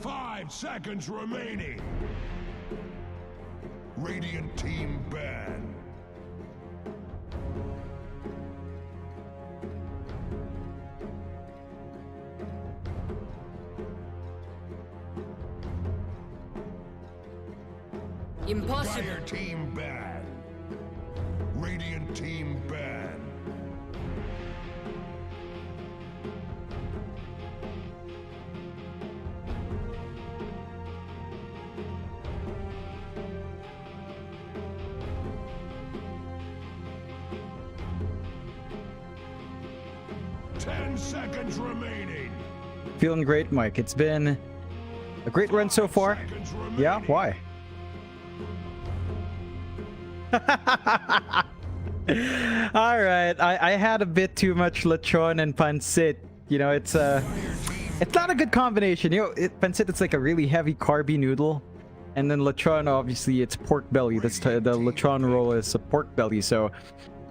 5 seconds remaining. Radiant team ban. Impossible. Dire team ban. Radiant team ban. Ten seconds remaining. Feeling great, Mike. It's been a great run so far. Yeah, why? Alright, I had a bit too much lechon and pancit. You know, it's not a good combination. You know, pancit, it's like a really heavy carby noodle. And then lechon, obviously, it's pork belly. The lechon roll is a pork belly, so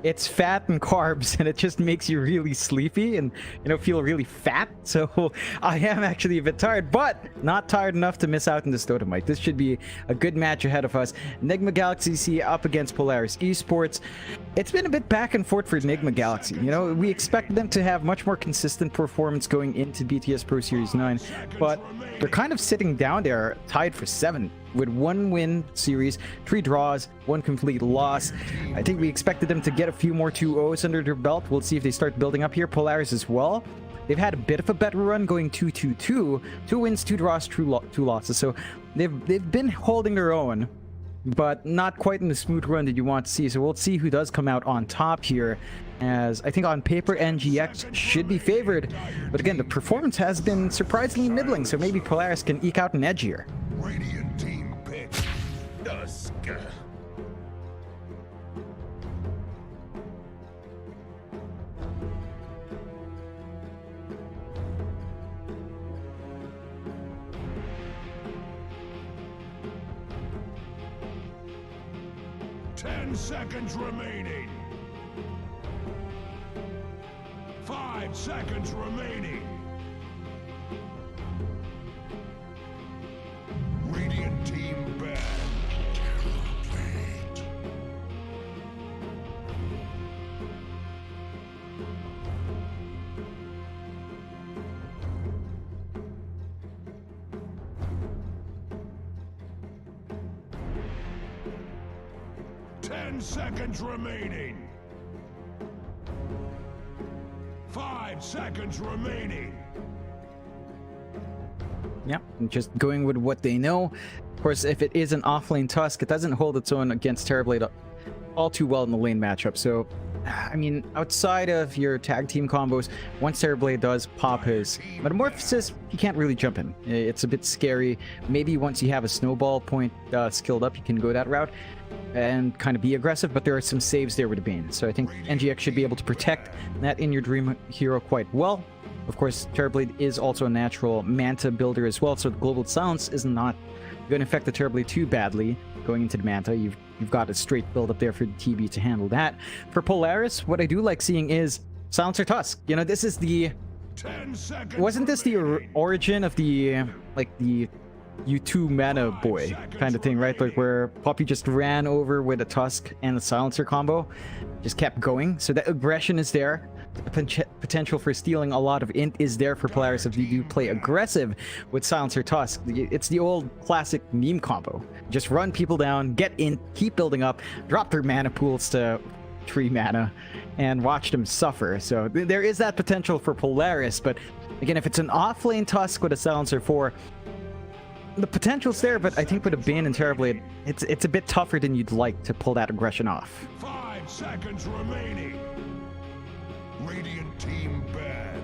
it's fat and carbs, and it just makes you really sleepy and, you know, feel really fat. So I am actually a bit tired, but not tired enough to miss out in this Dota, Mike. This should be a good match ahead of us. NIGMA Galaxy C up against Polaris Esports. It's been a bit back and forth for NIGMA Galaxy. You know, we expected them to have much more consistent performance going into BTS Pro Series 9, but they're kind of sitting down there tied for 7th with 1 win series, 3 draws, 1 complete loss. I think we expected them to get a few more 2-0s under their belt. We'll see if they start building up here. Polaris as well. They've had a bit of a better run going 2-2-2. 2 wins, 2 draws, 2 losses. So they've been holding their own, but not quite in the smooth run that you want to see. So we'll see who does come out on top here, as I think on paper NGX should be favored. But again, the performance has been surprisingly middling, so maybe Polaris can eke out an edge here. Radiant team pick. Dusk. 10 seconds remaining. 5 seconds remaining. Radiant team ban. Terrorblade. Ten seconds remaining. 5 seconds remaining. Yep, just going with what they know. Of course, if it is an offlane Tusk, it doesn't hold its own against Terrorblade all too well in the lane matchup. So, I mean, outside of your tag team combos, once Terrorblade does pop his Metamorphosis, you can't really jump in. It's a bit scary. Maybe once you have a snowball point skilled up, you can go that route and kind of be aggressive, but there are some saves there with the Bane. So I think NGX should be able to protect that in your Dream Hero quite well. Of course, Terrorblade is also a natural Manta builder as well, so the Global Silence is not going to affect the Terrorblade too badly going into the Manta. You've got a straight build up there for the TB to handle that. For Polaris, what I do like seeing is Silencer Tusk. You know, this is the... 10 seconds Wasn't this the origin of the, like, the U2 mana boy kind of thing, right? Like where Poppy just ran over with a Tusk and the Silencer combo, just kept going. So that aggression is there. The potential for stealing a lot of int is there for Polaris if you do play aggressive with Silencer Tusk. It's the old classic meme combo. Just run people down, get int, keep building up, drop their mana pools to 3 mana, and watch them suffer. So there is that potential for Polaris, but again, if it's an off-lane Tusk with a Silencer 4, the potential's there, but I think with a Bane and Terrorblade, it's a bit tougher than you'd like to pull that aggression off. 5 seconds remaining. Radiant team ban.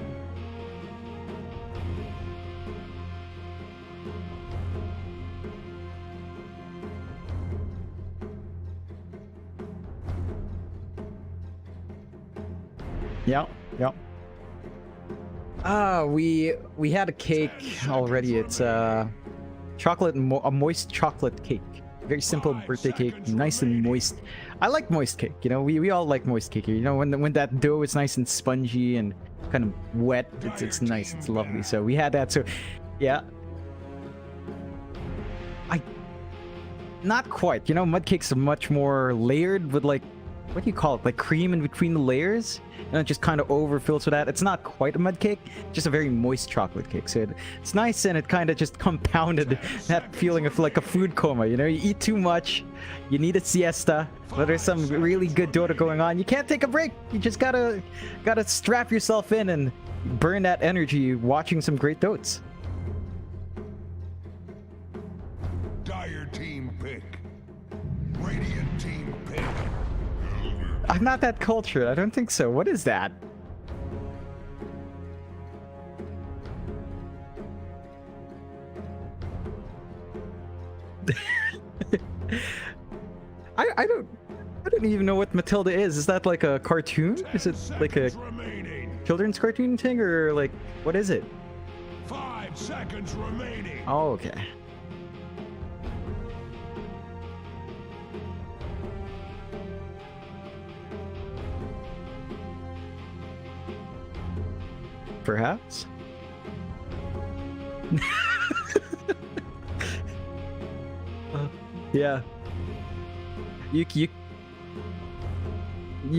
Yep. We had a cake already. It's chocolate, a moist chocolate cake. Very simple birthday cake, nice and moist. I like moist cake. You know, we all like moist cake here. You know, when that dough is nice and spongy and kind of wet, it's nice. It's lovely. So we had that. So yeah, not quite. You know, Mudcake's much more layered with like, what do you call it? Like cream in between the layers, and it just kind of overfills with that. It's not quite a mud cake, just a very moist chocolate cake. So it's nice, and it kind of just compounded that feeling of like a food coma. You know, you eat too much, you need a siesta, but there's some really good Dota going on. You can't take a break. You just gotta strap yourself in and burn that energy watching some great Dotes. Dire team pick. Radiant team pick. I'm not that cultured. I don't think so. What is that? I don't even know what Matilda is. Is that like a cartoon? Is it like a children's cartoon thing, or like what is it? 5 seconds remaining. Oh, okay. Perhaps. Yeah. You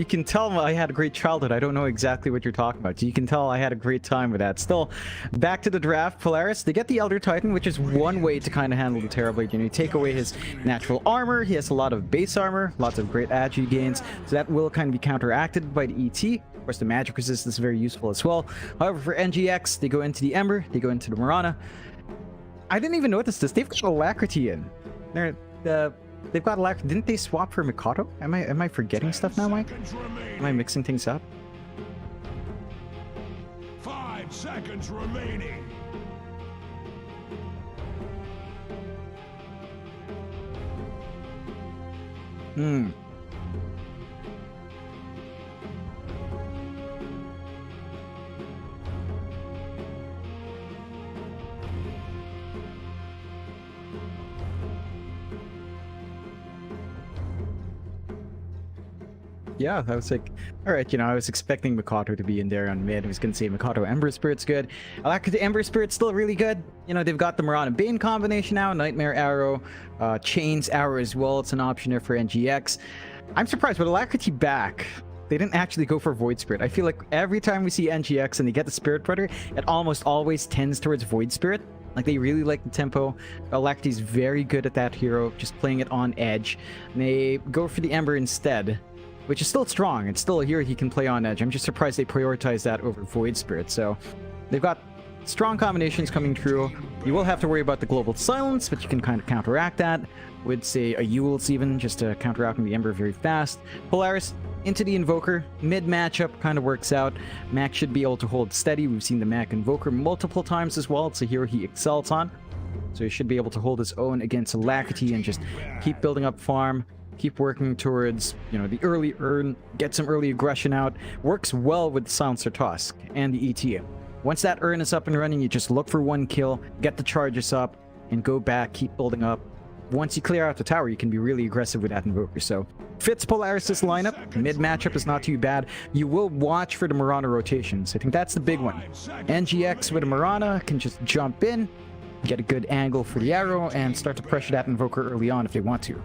can tell I had a great childhood. I don't know exactly what you're talking about. You can tell I had a great time with that. Still, back to the draft. Polaris, they get the Elder Titan, which is one way to kind of handle the Terrorblade. You know, you take away his natural armor. He has a lot of base armor, lots of great agi gains. So that will kind of be counteracted by the ET. Of course, the magic resistance is very useful as well. However, for NGX, they go into the Ember, they go into the Mirana. I didn't even notice this. They've got Alacrity in. They've got Alacrity. Didn't they swap for Mikato? Am I forgetting stuff now, Mike? Am I mixing things up? 5 seconds remaining. Yeah, I was like, all right, you know, I was expecting Mikato to be in there on mid. I was going to say Mikato Ember Spirit's good. Alacrity Ember Spirit's still really good. You know, they've got the Mirana Bane combination now, Nightmare Arrow, Chains Arrow as well. It's an option there for NGX. I'm surprised, with Alacrity back, they didn't actually go for Void Spirit. I feel like every time we see NGX and they get the Spirit Predator, it almost always tends towards Void Spirit. Like, they really like the tempo. Alacrity's very good at that hero, just playing it on edge. And they go for the Ember instead, which is still strong. It's still a hero he can play on edge. I'm just surprised they prioritize that over Void Spirit. So they've got strong combinations coming through. You will have to worry about the Global Silence, but you can kind of counteract that with, say, a Eul's even, just to counteract the Ember very fast. Polaris into the Invoker. Mid matchup kind of works out. Mac should be able to hold steady. We've seen the Mac Invoker multiple times as well. It's a hero he excels on. So he should be able to hold his own against Alacrity and just keep building up farm. Keep working towards, you know, the early urn, get some early aggression out. Works well with Silencer Tusk and the ET. Once that urn is up and running, you just look for one kill, get the charges up, and go back, keep building up. Once you clear out the tower, you can be really aggressive with that Invoker. So, fits Polaris' lineup. Mid matchup is not too bad. You will watch for the Mirana rotations. I think that's the big one. NGX with a Mirana can just jump in, get a good angle for the arrow, and start to pressure that Invoker early on if they want to.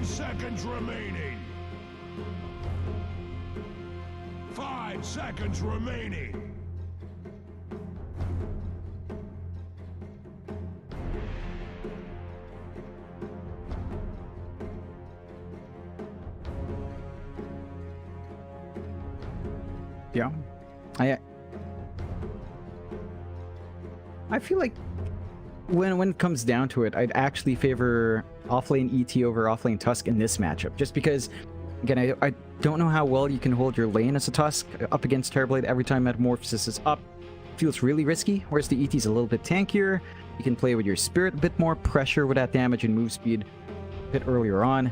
Seconds remaining. 5 seconds remaining. Yeah. I feel like when it comes down to it, I'd actually favor offlane ET over offlane Tusk in this matchup, just because, again, I don't know how well you can hold your lane as a Tusk up against Terrorblade every time Metamorphosis is up. Feels really risky, whereas the ET's a little bit tankier. You can play with your Spirit a bit more, pressure with that damage and move speed a bit earlier on,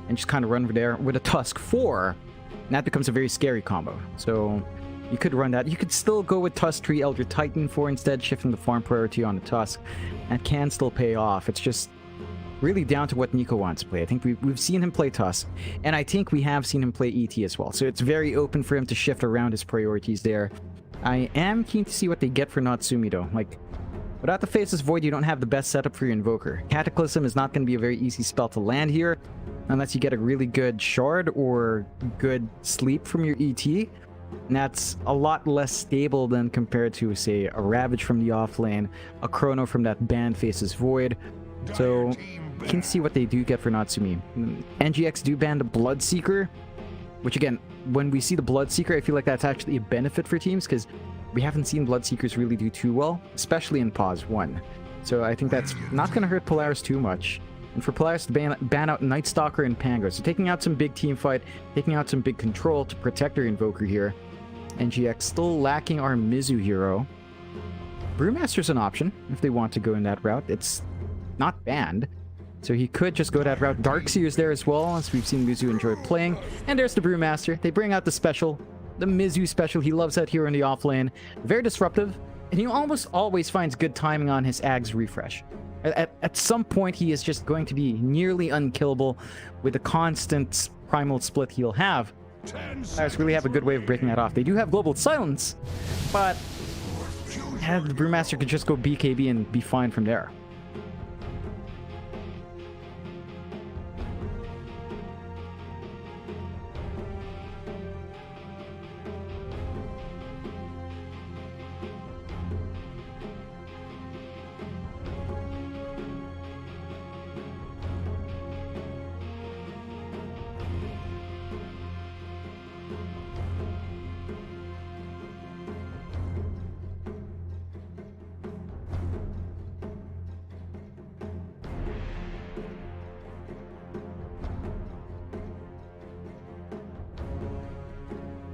and just kind of run over there with a Tusk 4, and that becomes a very scary combo. So you could run that. You could still go with Tusk 3 Elder Titan 4 instead, shifting the farm priority on the Tusk. That can still pay off. It's just, really down to what Nico wants to play. I think we've seen him play Tusk, and I think we have seen him play ET as well. So it's very open for him to shift around his priorities there. I am keen to see what they get for Natsumi though. Like, without the Faceless Void, you don't have the best setup for your Invoker. Cataclysm is not going to be a very easy spell to land here, unless you get a really good Shard or good Sleep from your ET. And that's a lot less stable than compared to, say, a Ravage from the off lane, a Chrono from that banned Faceless Void. So, you can see what they do get for Natsumi. NGX do ban the Bloodseeker, which again, when we see the Bloodseeker, I feel like that's actually a benefit for teams, because we haven't seen Bloodseekers really do too well, especially in Pause 1. So I think that's not going to hurt Polaris too much. And for Polaris to ban out Night Stalker and Pango, so taking out some big team fight, taking out some big control to protect their Invoker here. NGX still lacking our Mizu hero. Brewmaster's an option if they want to go in that route. It's not banned, so he could just go that route. Darkseer's there as well, as we've seen Mizu enjoy playing. And there's the Brewmaster. They bring out the special, the Mizu special. He loves that hero in the off lane. Very disruptive, and he almost always finds good timing on his Ag's refresh. At some point, he is just going to be nearly unkillable with the constant primal split he'll have. Players really have a good way of breaking that off. They do have Global Silence, but the Brewmaster could just go BKB and be fine from there.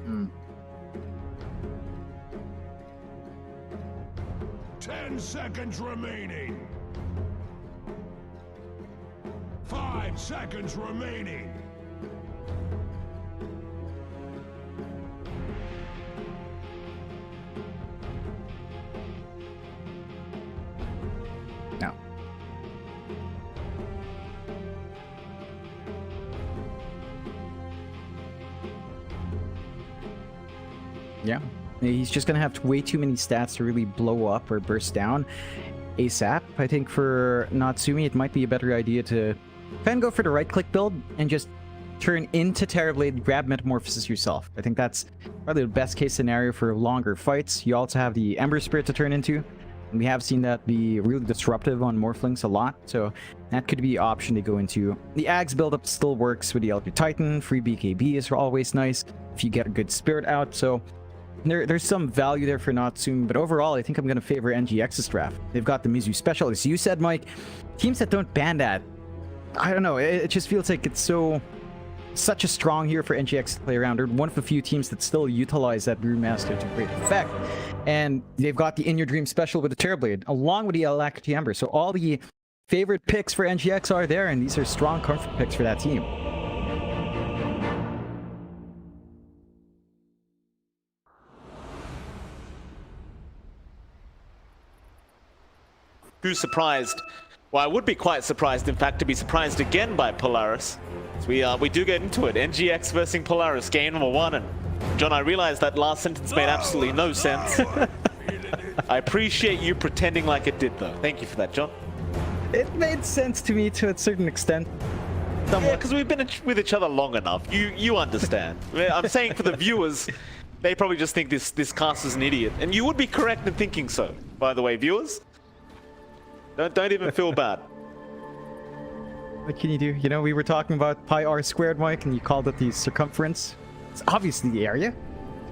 Hmm. 10 seconds remaining. 5 seconds remaining. No. Yeah. He's just going to have way too many stats to really blow up or burst down ASAP. I think for Natsumi, it might be a better idea to kind of go for the right-click build and just turn into Terrorblade, grab Metamorphosis yourself. I think that's probably the best-case scenario for longer fights. You also have the Ember Spirit to turn into, and we have seen that be really disruptive on Morphlings a lot, so that could be an option to go into. The Ags build-up still works with the Elder Titan. Free BKB is always nice if you get a good Spirit out, so there's some value there for Natsumi, but overall, I think I'm going to favor NGX's draft. They've got the Mizu special. As you said, Mike, teams that don't ban that, I don't know, it just feels like it's such a strong hero for NGX to play around. They're one of the few teams that still utilize that Brewmaster to great effect. And they've got the In Your Dream special with the Terrorblade, along with the Alacrity Ember. So all the favorite picks for NGX are there, and these are strong comfort picks for that team. Who's surprised? Well, I would be quite surprised, in fact, to be surprised again by Polaris. So we do get into it. NGX versus Polaris, game number 1. And John, I realized that last sentence made absolutely no sense. I appreciate you pretending like it did, though. Thank you for that, John. It made sense to me to a certain extent. Somewhat. Yeah, because we've been with each other long enough. You understand. I'm saying for the viewers, they probably just think this cast is an idiot. And you would be correct in thinking so, by the way, viewers. Don't even feel bad. What can you do? You know, we were talking about pi r squared, Mike, and you called it the circumference. It's obviously the area.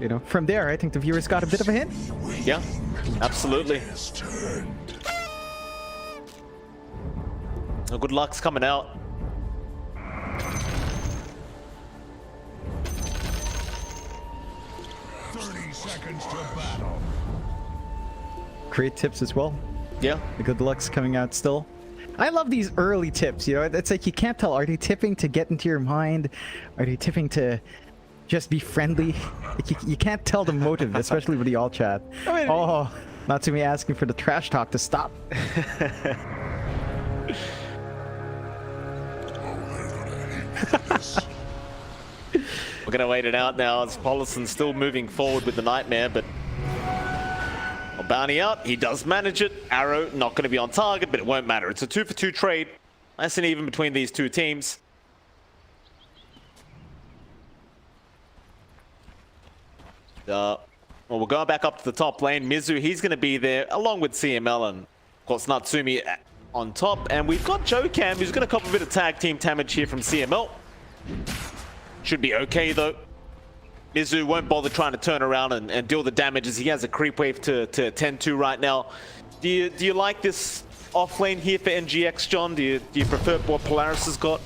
You know, from there, I think the viewers got a bit of a hint. Yeah, absolutely. Oh, good luck's coming out. Seconds to battle. Great tips as well. Yeah. The good luck's coming out still. I love these early tips, you know, it's like you can't tell, are they tipping to get into your mind? Are they tipping to just be friendly? Like you can't tell the motive, especially with the all chat. I mean, oh, Natsumi asking for the trash talk to stop. going to wait it out now as Polison still moving forward with the Nightmare, but bounty out. He does manage it. Arrow not going to be on target, but it won't matter. It's a 2-for-2 trade. Nice and even between these two teams. Well, we're going back up to the top lane. Mizu, he's going to be there along with CML and, of course, Natsumi on top. And we've got Joe Cam, who's going to cop a bit of tag team damage here from CML. Should be okay, though. Mizu won't bother trying to turn around and deal the damage as he has a creep wave to attend to right now. Do you like this off lane here for NGX, John? Do you prefer what Polaris has got?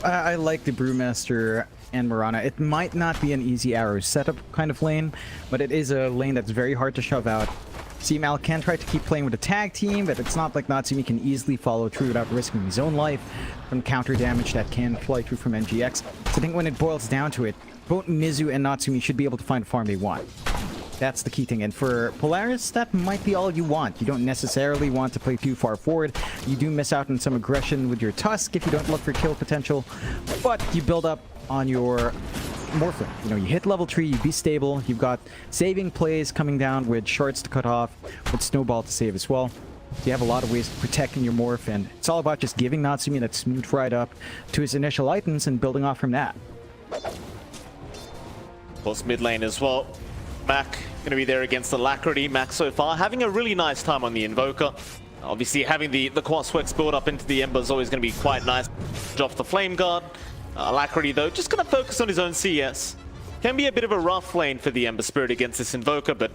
I like the Brewmaster and Mirana. It might not be an easy arrow setup kind of lane, but it is a lane that's very hard to shove out. CML can try to keep playing with a tag team, but it's not like Natsumi can easily follow through without risking his own life from counter damage that can fly through from NGX. So I think when it boils down to it, both Mizu and Natsumi should be able to find a farm they want. That's the key thing. And for Polaris, that might be all you want. You don't necessarily want to play too far forward. You do miss out on some aggression with your Tusk if you don't look for kill potential, but you build up on your Morphin. You know, you hit level 3, you be stable, you've got saving plays coming down with shards to cut off, with Snowball to save as well. So you have a lot of ways of protecting your Morph, and it's all about just giving Natsumi that smooth ride up to his initial items and building off from that. Of course, mid lane as well. Mac going to be there against the Alacrity. Mac so far having a really nice time on the Invoker. Obviously, having the Quaswex build up into the Ember is always going to be quite nice. Off the Flame Guard. Alacrity, though, just going to focus on his own CS. Can be a bit of a rough lane for the Ember Spirit against this Invoker, but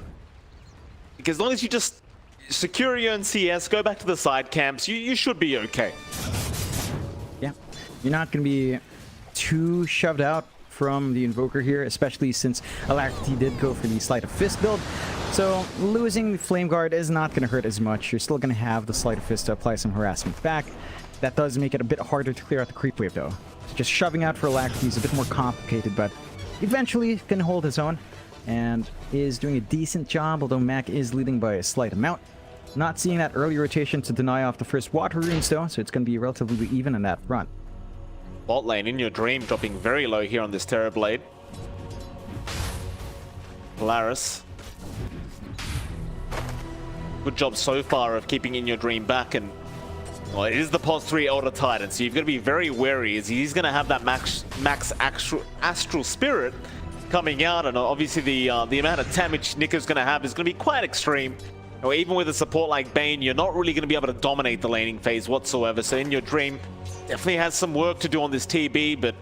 as long as you just secure your own CS, go back to the side camps, you should be okay. Yeah, you're not going to be too shoved out from the Invoker here, especially since Alacrity did go for the Sleight of Fist build. So losing the Flame Guard is not going to hurt as much. You're still going to have the Sleight of Fist to apply some harassment back. That does make it a bit harder to clear out the creep wave, though. Just shoving out for Alacrity is a bit more complicated, but eventually can hold his own and is doing a decent job, although Mac is leading by a slight amount. Not seeing that early rotation to deny off the first water runes, though, so it's going to be relatively even in that front. Bot lane, In Your Dream, dropping very low here on this Terrorblade. Polaris. Good job so far of keeping In Your Dream back, and well, it is the POS 3 Elder Titan, so you've got to be very wary as he's going to have that max Astral Spirit coming out, and obviously the amount of damage Nico's going to have is going to be quite extreme. Or even with a support like Bane, you're not really going to be able to dominate the laning phase whatsoever, so In Your Dream definitely has some work to do on this TB, but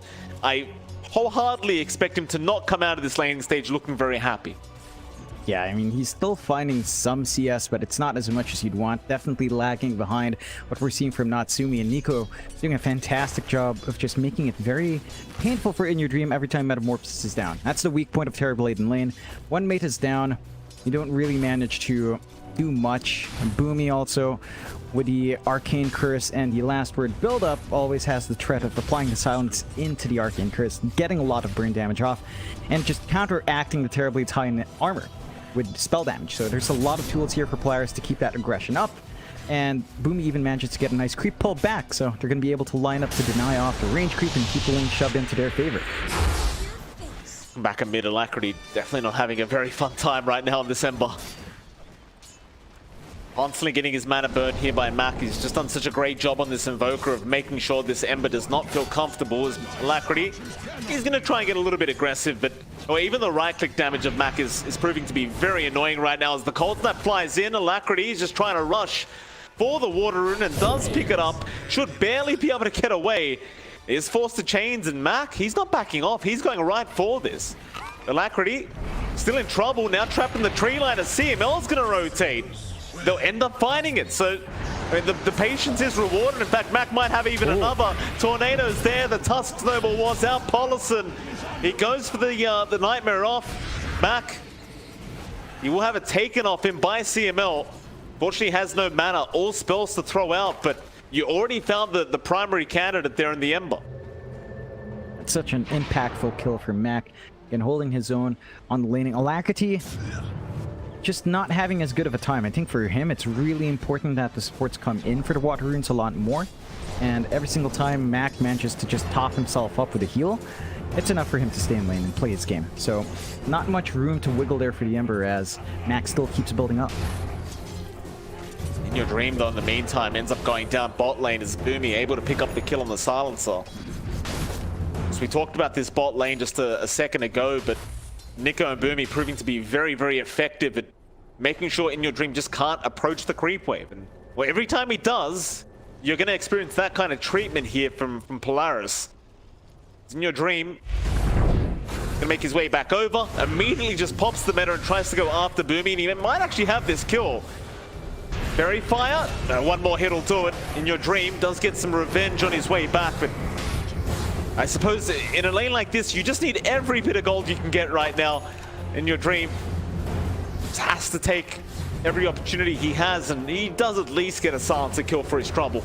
I wholeheartedly expect him to not come out of this laning stage looking very happy. Yeah, I mean, he's still finding some CS, but it's not as much as you'd want. Definitely lagging behind what we're seeing from Natsumi, and Nico doing a fantastic job of just making it very painful for In Your Dream every time Metamorphosis is down. That's the weak point of Terrorblade in lane. One mate is down, you don't really manage to do much. And Boomy also, with the Arcane Curse and the Last Word build-up, always has the threat of applying the silence into the Arcane Curse, getting a lot of burn damage off, and just counteracting the Terrorblade's high armor with spell damage. So there's a lot of tools here for Polaris to keep that aggression up, and Boomy even manages to get a nice creep pull back, so they're going to be able to line up to deny off the range creep and keep the lane shoved into their favor. Back in mid, Alacrity definitely not having a very fun time right now in this Ember. Constantly getting his mana burned here by Mac. He's just done such a great job on this Invoker of making sure this Ember does not feel comfortable as Alacrity. He's going to try and get a little bit aggressive, but even the right-click damage of Mac is proving to be very annoying right now as the Cold Snap flies in. Alacrity is just trying to rush for the Water Rune and does pick it up. Should barely be able to get away. Is forced to chains, and Mac, he's not backing off. He's going right for this. Alacrity still in trouble now, trapped in the tree line as CML is going to rotate. They'll end up finding it, so I mean, the patience is rewarded. In fact, Mac might have even another. Tornado's there, the Tusk Snowball was out. Polison, he goes for the Nightmare off. Mac, he will have it taken off him by CML. Fortunately, has no mana, all spells to throw out, but you already found the primary candidate there in the Ember. It's such an impactful kill for Mac, and holding his own on the laning. Alacrity just not having as good of a time. I think for him, it's really important that the supports come in for the Water Runes a lot more. And every single time Mac manages to just top himself up with a heal, it's enough for him to stay in lane and play his game. So not much room to wiggle there for the Ember as Max still keeps building up. In Your Dream, though, in the meantime, ends up going down bot lane as Boomy able to pick up the kill on the silencer. So we talked about this bot lane just a second ago, but Nico and Boomy proving to be very, very effective at making sure In Your Dream just can't approach the creep wave. And well, every time he does, you're going to experience that kind of treatment here from Polaris. In Your Dream, gonna make his way back over, immediately just pops the meta and tries to go after Boomy, and he might actually have this kill. Fairy Fire, one more hit will do it. In Your Dream does get some revenge on his way back, but I suppose in a lane like this, you just need every bit of gold you can get right now. In Your Dream just has to take every opportunity he has, and he does at least get a silencer kill for his trouble.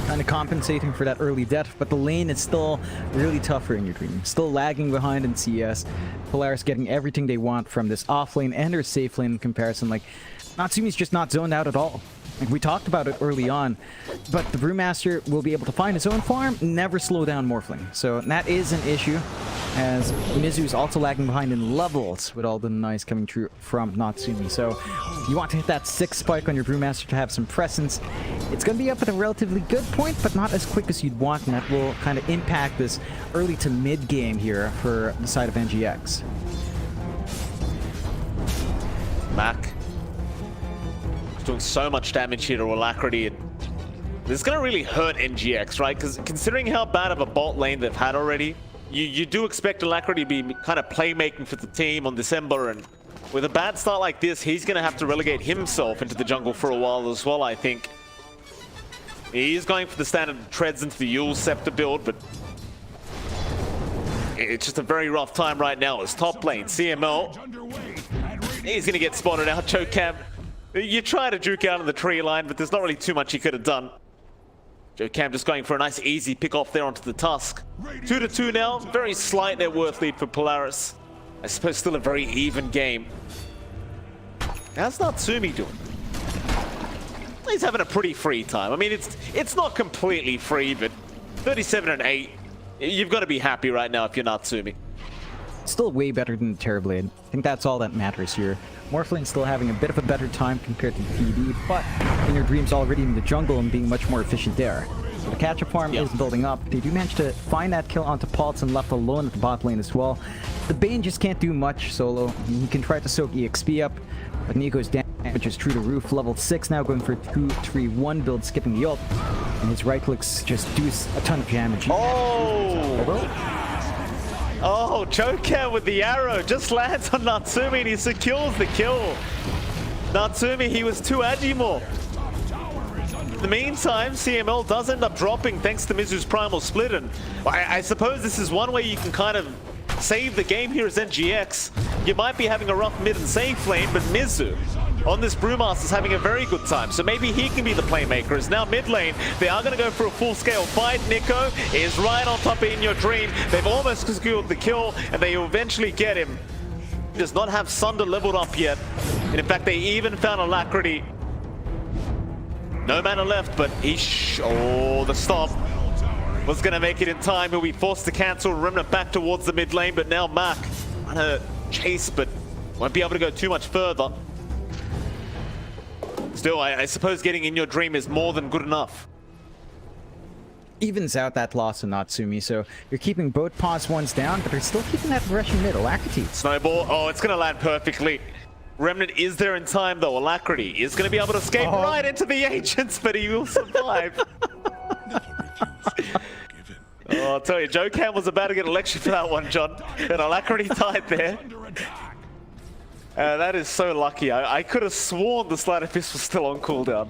Kind of compensating for that early death, but the lane is still really tough for In Your Dream. Still lagging behind in CS. Polaris getting everything they want from this off lane and their safe lane in comparison. Like, Natsumi's just not zoned out at all. Like, we talked about it early on, but the Brewmaster will be able to find his own farm, never slow down Morphling. So that is an issue, as Mizu is also lagging behind in levels with all the noise coming through from Natsumi. So you want to hit that 6 spike on your Brewmaster to have some presence. It's going to be up at a relatively good point, but not as quick as you'd want, and that will kind of impact this early to mid game here for the side of NGX. Mac doing so much damage here to Alacrity, and this is going to really hurt NGX, right? Because considering how bad of a bot lane they've had already, you do expect Alacrity to be kind of playmaking for the team on December, and with a bad start like this, he's going to have to relegate himself into the jungle for a while as well, I think. He is going for the standard treads into the Yule Scepter build, but it's just a very rough time right now as top lane, CML, he's going to get spotted out. Choke Cam, you try to juke out on the tree line, but there's not really too much he could have done. Joe Cam just going for a nice easy pick off there onto the Tusk. 2-2 now, very slight net worth lead for Polaris. I suppose still a very even game. How's Natsumi doing? He's having a pretty free time. I mean, it's not completely free, but 37-8. You've got to be happy right now if you're Natsumi. Still way better than the Terrorblade. I think that's all that matters here. Morphling's still having a bit of a better time compared to the PD, but In Your Dream's already in the jungle and being much more efficient there. So the catch-up farm is building up. They do manage to find that kill onto Pulse and left alone at the bot lane as well. The Bane just can't do much solo. He can try to soak EXP up, but Nico's damage is true to roof. Level 6 now, going for a 2-3-1 build, skipping the ult. And his right clicks just do a ton of damage. Oh, Choker with the arrow just lands on Natsumi and he secures the kill. Natsumi, he was too Agimore. In the meantime, CML does end up dropping thanks to Mizu's Primal Split, and I suppose this is one way you can kind of save the game here as NGX. You might be having a rough mid and safe lane, but Mizu on this Brewmaster is having a very good time, so maybe he can be the playmaker. As now mid lane, they are going to go for a full-scale fight. Nico is right on top of In Your Dream. They've almost secured the kill, and they eventually get him. He does not have Sunder leveled up yet, and in fact, they even found Alacrity. No mana left, but he the stop was going to make it in time. He'll be forced to cancel. Remnant back towards the mid lane, but now Mac trying to chase, but won't be able to go too much further. Still, I suppose getting In Your Dream is more than good enough. Evens out that loss of Natsumi, so you're keeping both pause ones down, but they're still keeping that Russian mid. Alacrity. Snowball, oh, it's going to land perfectly. Remnant is there in time though. Alacrity is going to be able to escape right into the Ancients, but he will survive. Oh, I'll tell you, Joe Cam was about to get a lecture for that one, John. And Alacrity died there. That is so lucky. I could have sworn the Sleight of Fist was still on cooldown.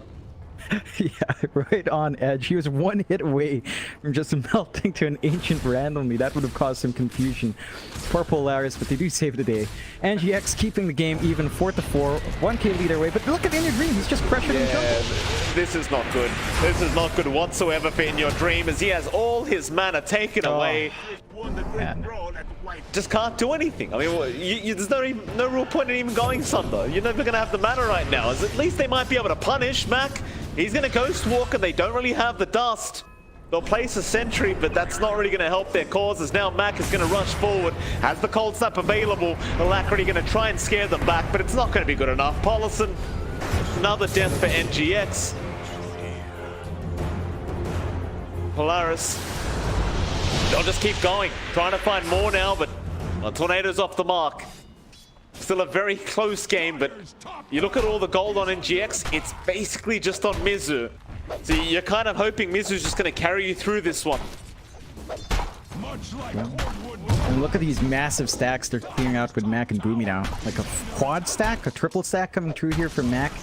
Yeah, right on edge. He was one hit away from just melting to an Ancient randomly. That would have caused some confusion for Polaris, but they do save the day. NGX keeping the game even 4-4, 1k lead away. But look at In Your Dream, he's just pressuring the jungle. This is not good. This is not good whatsoever for In Your Dream, as he has all his mana taken away. Just can't do anything. I mean, there's no real point in even going Sunder. You're never going to have the mana right now. As at least they might be able to punish Mac. He's going to Ghost Walk, and they don't really have the dust. They'll place a sentry, but that's not really going to help their causes. Now Mac is going to rush forward. Has the cold snap available. Alacrity going to try and scare them back, but it's not going to be good enough. Polison, another death for NGX. Polaris, they'll just keep going. Trying to find more now, but Tornado's off the mark. Still a very close game, but you look at all the gold on NGX, it's basically just on Mizu. So you're kind of hoping Mizu's just going to carry you through this one. And look at these massive stacks they're clearing out with Mac and Boomy now. Like a quad stack, a triple stack coming through here from Mac.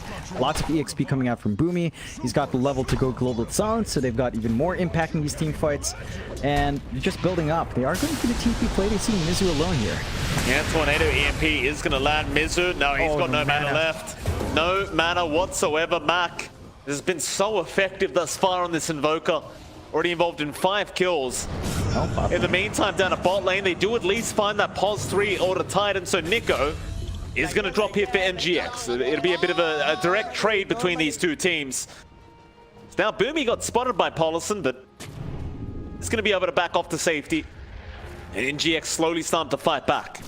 Lots of EXP coming out from Boomy. He's got the level to go global silence, so they've got even more impact in these team fights. And they're just building up. They are going for the TP play. They see Mizu alone here. Yeah, Tornado EMP is going to land Mizu. No, he's got no mana left. No mana whatsoever. Mac has been so effective thus far on this Invoker. Already involved in 5 kills. In the meantime, down a bot lane, they do at least find that Pos 3 or the Titan. So Nico is going to drop here for NGX. It'll be a bit of a direct trade between these two teams. Now Boomy got spotted by Polison, but it's going to be able to back off to safety. And NGX slowly starting to fight back.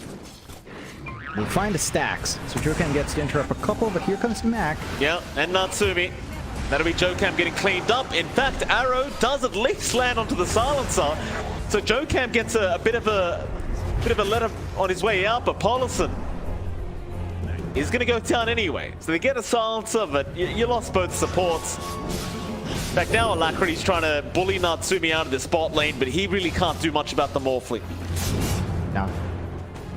They find the stacks, so Jokam gets to interrupt a couple, but here comes Mac. Yeah, and Natsumi. That'll be Jokam getting cleaned up. In fact, Arrow does at least land onto the silencer. So Jokam gets a bit of a letter on his way out, but Polison is going to go down anyway. So they get a silencer, but you lost both supports. In fact, now Alacrity's trying to bully Natsumi out of the spot lane, but he really can't do much about the Morphling. Now,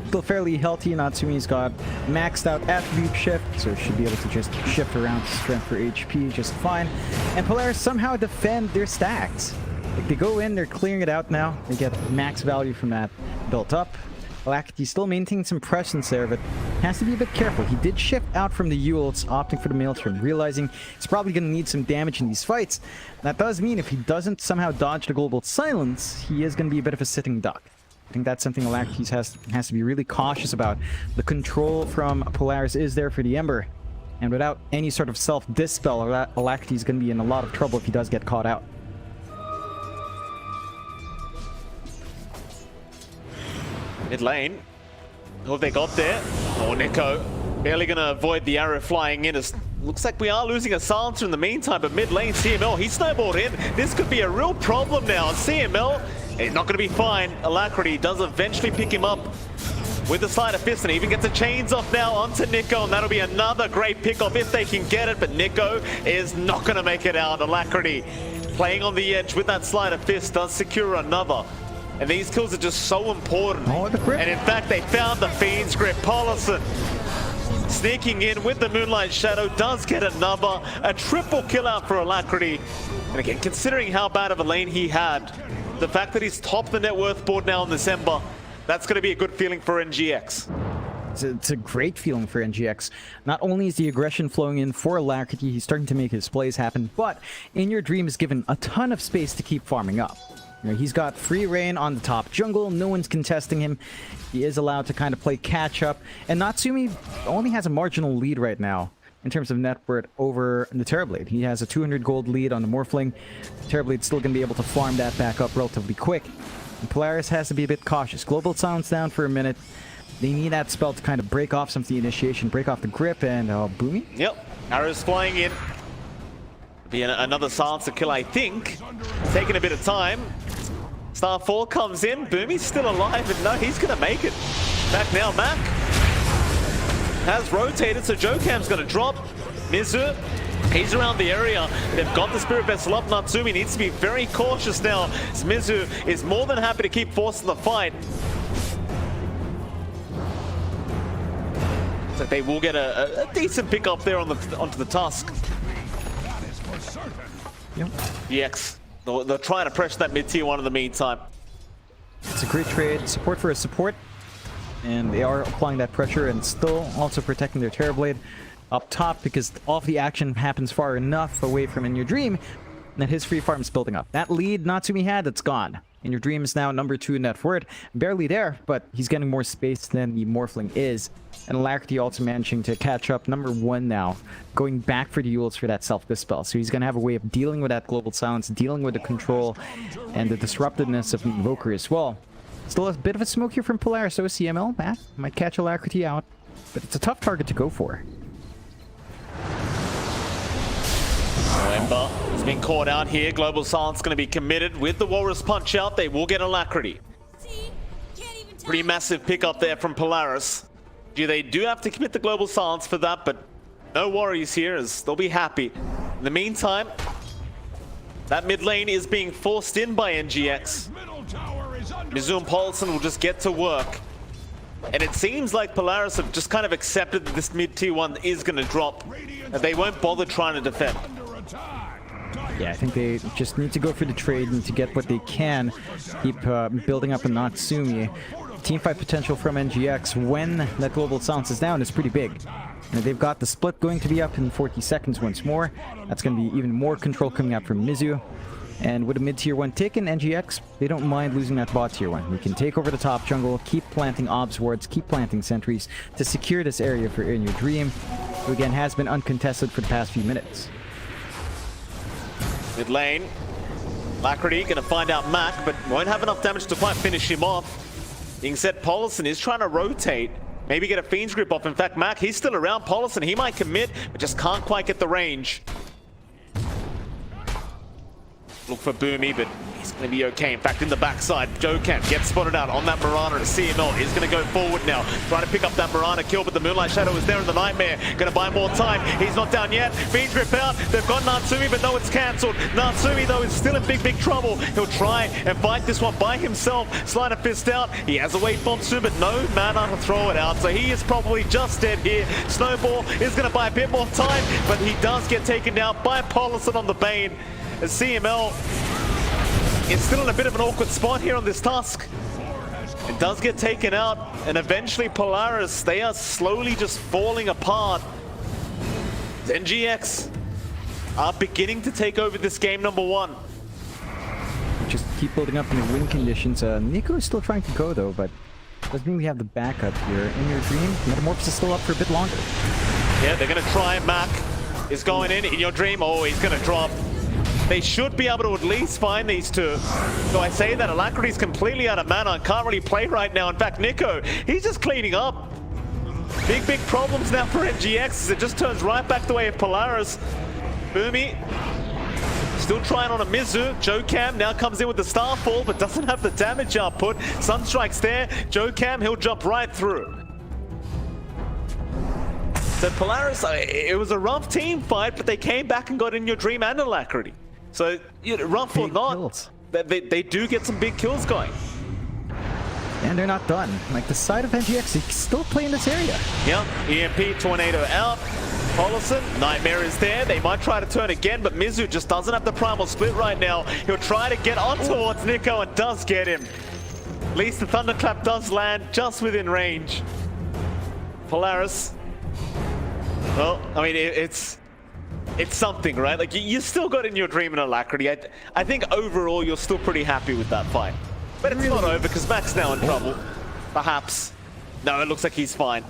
still fairly healthy. Natsumi's got maxed out attribute shift, so should be able to just shift around to strength for HP just fine. And Polaris somehow defend their stacks. Like they go in, they're clearing it out now. They get max value from that built up. Alacrity still maintaining some presence there, but has to be a bit careful. He did shift out from the Yules, opting for the Maelstrom, realizing he's probably going to need some damage in these fights. That does mean if he doesn't somehow dodge the global silence, he is going to be a bit of a sitting duck. I think that's something Alacrity has to be really cautious about. The control from Polaris is there for the Ember, and without any sort of self-dispel, Alacrity is going to be in a lot of trouble if he does get caught out. Mid lane. Who have they got there? Oh, Nico. Barely going to avoid the arrow flying in. As looks like we are losing a silencer in the meantime, but mid lane, CML, he snowballed in. This could be a real problem now. CML is not going to be fine. Alacrity does eventually pick him up with the sleight of fist, and even gets the chains off now onto Nico, and that'll be another great pick-off if they can get it, but Nico is not going to make it out. Alacrity playing on the edge with that sleight of fist does secure another. And these kills are just so important. Oh, the grip. And in fact, they found the Fiend's grip. Polison sneaking in with the Moonlight Shadow does get another. A triple kill out for Alacrity. And again, considering how bad of a lane he had, the fact that he's top the net worth board now in December, that's going to be a good feeling for NGX. It's a great feeling for NGX. Not only is the aggression flowing in for Alacrity, he's starting to make his plays happen, but In Your Dream is given a ton of space to keep farming up. You know, he's got free reign on the top jungle, no one's contesting him. He is allowed to kind of play catch up, and Natsumi only has a marginal lead right now in terms of net worth over the Terrorblade. He has a 200 gold lead on the Morphling. Terrorblade's still going to be able to farm that back up relatively quick. And Polaris has to be a bit cautious. Global Silence down for a minute. They need that spell to kind of break off some of the initiation, break off the grip, and Boomy? Yep, arrows flying in. Be another silencer kill, I think. Taking a bit of time. Starfall comes in. Boomy's still alive, and no, he's going to make it. Back now, Mac has rotated, so Jokam's going to drop. Mizu, he's around the area. They've got the Spirit Vessel up. Natsumi needs to be very cautious now, as Mizu is more than happy to keep forcing the fight. So they will get a decent pick up there on onto the Tusk. Yep. EX. They're trying to pressure that mid-tier one in the meantime. It's a great trade. Support for a support. And they are applying that pressure and still also protecting their Terrorblade up top, because all of the action happens far enough away from In Your Dream that his free farm is building up. That lead Natsumi had, it's gone. In Your Dream is now number 2 in net worth. Barely there, but he's getting more space than the Morphling is. And Alacrity also managing to catch up. Number 1 now. Going back for the Yules for that self-dispel. So he's going to have a way of dealing with that global silence, dealing with the control, and the disruptiveness of the Invoker as well. Still a bit of a smoke here from Polaris. OCML, Matt, might catch Alacrity out. But it's a tough target to go for. Ember has been caught out here. Global Silence going to be committed with the Walrus Punch out. They will get Alacrity. Pretty massive pickup there from Polaris. They do have to commit the Global Silence for that, but no worries here as they'll be happy. In the meantime, that mid lane is being forced in by NGX. Mizu and Paulson will just get to work. And it seems like Polaris have just kind of accepted that this mid tier 1 is going to drop. And they won't bother trying to defend. Yeah, I think they just need to go for the trade and to get what they can. Keep building up a Natsumi. Teamfight potential from NGX when that Global Silence is down is pretty big. And they've got the split going to be up in 40 seconds once more. That's going to be even more control coming out from Mizu. And with a mid-tier 1 taken, NGX, they don't mind losing that bot tier 1. We can take over the top jungle, keep planting obs wards, keep planting sentries to secure this area for In Your Dream, who again has been uncontested for the past few minutes. Mid lane, Alacrity going to find out Mac, but won't have enough damage to quite finish him off. Being said, Paulson is trying to rotate, maybe get a Fiend's Grip off. In fact, Mac, he's still around. Paulson, he might commit, but just can't quite get the range. Look for Boomy, but he's going to be okay. In fact, in the backside, Jokam gets spotted out on that Mirana, and CML is going to go forward now. Trying to pick up that Mirana kill, but the Moonlight Shadow is there in the Nightmare. Going to buy more time. He's not down yet. Fiend's Grip out. They've got Natsumi, but no, it's cancelled. Natsumi, though, is still in big trouble. He'll try and fight this one by himself. Slide a fist out. He has a wave bomb soon, but no mana to throw it out. So he is probably just dead here. Snowball is going to buy a bit more time, but he does get taken down by Paulson on the Bane. As CML is still in a bit of an awkward spot here on this Tusk. It does get taken out, and eventually Polaris, they are slowly just falling apart. NGX are beginning to take over this game number 1. Just keep building up in the win conditions. Nico is still trying to go though, but doesn't really have the backup here. In Your Dream, Metamorphosis is still up for a bit longer. Yeah, they're going to try. Mac is going in Your Dream. Oh, he's going to drop. They should be able to at least find these two. So I say that Alacrity's completely out of mana and can't really play right now. In fact, Nico, he's just cleaning up. Big problems now for NGX as it just turns right back the way of Polaris. Boomy still trying on a Mizu. Jokam now comes in with the Starfall, but doesn't have the damage output. Sunstrike's there. Jokam, he'll jump right through. So Polaris, it was a rough team fight, but they came back and got In Your Dream and Alacrity. So, you know, rough or not, they do get some big kills going. And they're not done. Like, the side of NGX, they still play in this area. Yeah, EMP, Tornado out. Paulson, Nightmare is there. They might try to turn again, but Mizu just doesn't have the primal split right now. He'll try to get on towards Nico and does get him. At least the Thunderclap does land just within range. Polaris. Well, I mean, it's something, right? Like, you still got In Your Dream and Alacrity. I think overall you're still pretty happy with that fight. But it's not over because Mac's now in trouble. Perhaps. No, it looks like he's fine.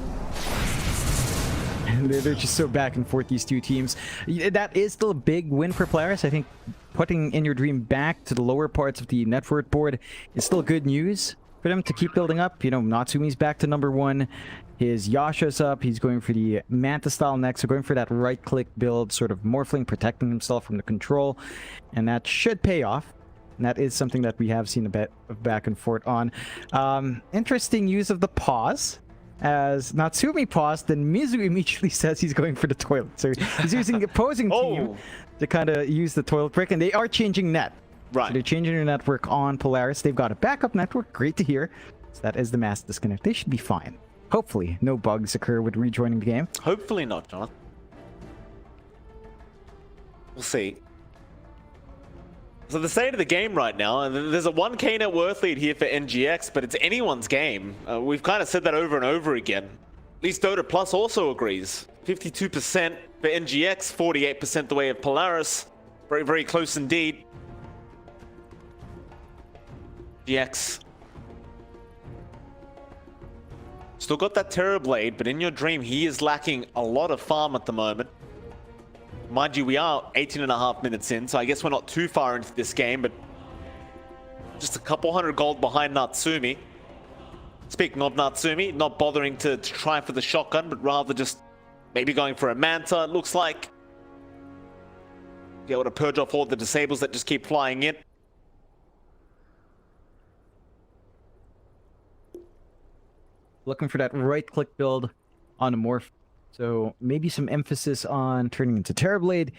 They're just so back and forth, these two teams. That is still a big win for Polaris. I think putting In Your Dream back to the lower parts of the network board is still good news for them to keep building up. You know, Natsumi's back to number 1. His Yasha's up. He's going for the Manta style next. So going for that right-click build, sort of morphling, protecting himself from the control. And that should pay off. And that is something that we have seen a bit of back and forth on. Interesting use of the pause. As Natsumi paused, then Mizu immediately says he's going for the toilet. So he's using the opposing team to kind of use the toilet break. And they are changing net. Right. So they're changing their network on Polaris. They've got a backup network. Great to hear. So that is the mass disconnect. They should be fine. Hopefully, no bugs occur with rejoining the game. Hopefully not, John. We'll see. So the state of the game right now, and there's a 1k net worth lead here for NGX, but it's anyone's game. We've kind of said that over and over again. At least Dota Plus also agrees. 52% for NGX, 48% the way of Polaris. Very, very close indeed. GX Still got that Terrorblade, but in your dream, he is lacking a lot of farm at the moment. Mind you, we are 18.5 minutes in, so I guess we're not too far into this game, but just a couple hundred gold behind Natsumi. Speaking of Natsumi, not bothering to try for the shotgun, but rather just maybe going for a Manta, it looks like. Be able to purge off all the disables that just keep flying in. Looking for that right-click build on a morph. So maybe some emphasis on turning into Terrorblade,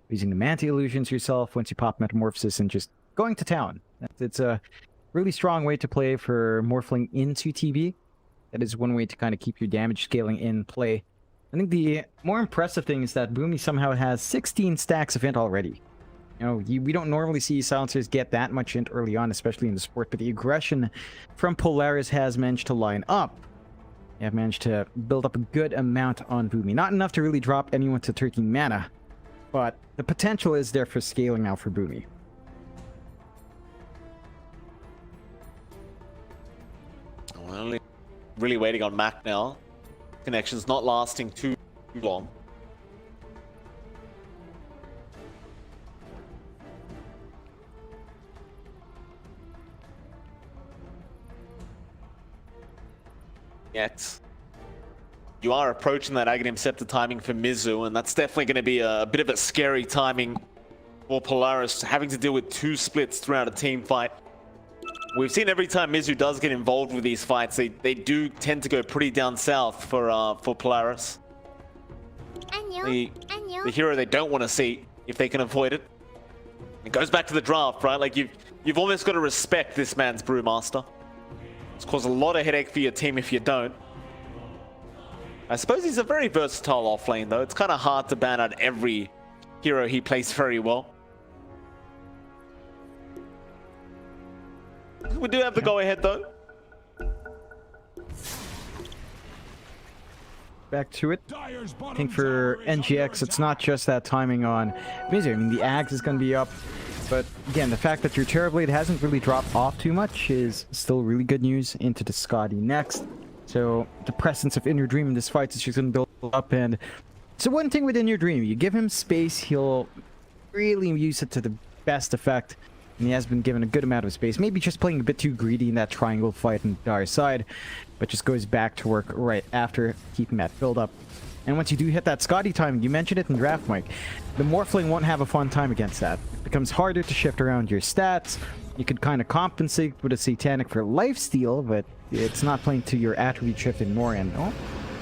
using the Manta illusions yourself once you pop Metamorphosis, and just going to town. It's a really strong way to play for morphling into TB. That is one way to kind of keep your damage scaling in play. I think the more impressive thing is that Boomy somehow has 16 stacks of int already. You know, we don't normally see silencers get that much int early on, especially in the sport, but the aggression from Polaris has managed to line up. They have managed to build up a good amount on Boomy. Not enough to really drop anyone to 13 mana, but the potential is there for scaling now for Boomy. Well, really waiting on Mac now. Connection's not lasting too long. Yet you are approaching that Aghanim Scepter timing for Mizu, and that's definitely going to be a bit of a scary timing for Polaris, having to deal with 2 splits throughout a team fight. We've seen every time Mizu does get involved with these fights, they do tend to go pretty down south for Polaris. The hero they don't want to see if they can avoid it. It goes back to the draft, right? Like you've almost got to respect this man's Brewmaster. It's caused a lot of headache for your team if you don't. I suppose he's a very versatile offlane though. It's kind of hard to ban out every hero he plays very well. We do have the go-ahead though. Back to it. I think for NGX, it's not just that timing on Mizu. I mean, the Ags is going to be up. But again, the fact that your Terrorblade hasn't really dropped off too much is still really good news into the Scotty next. So the presence of In Your Dream in this fight is just going to build up. And so one thing with In Your Dream, you give him space, he'll really use it to the best effect. And he has been given a good amount of space. Maybe just playing a bit too greedy in that triangle fight on the Dire side. But just goes back to work right after, keeping that build up. And once you do hit that Scotty timing, you mentioned it in draft, Mike, the Morphling won't have a fun time against that. It becomes harder to shift around your stats. You could kind of compensate with a Satanic for lifesteal, but it's not playing to your attribute shift anymore. And oh,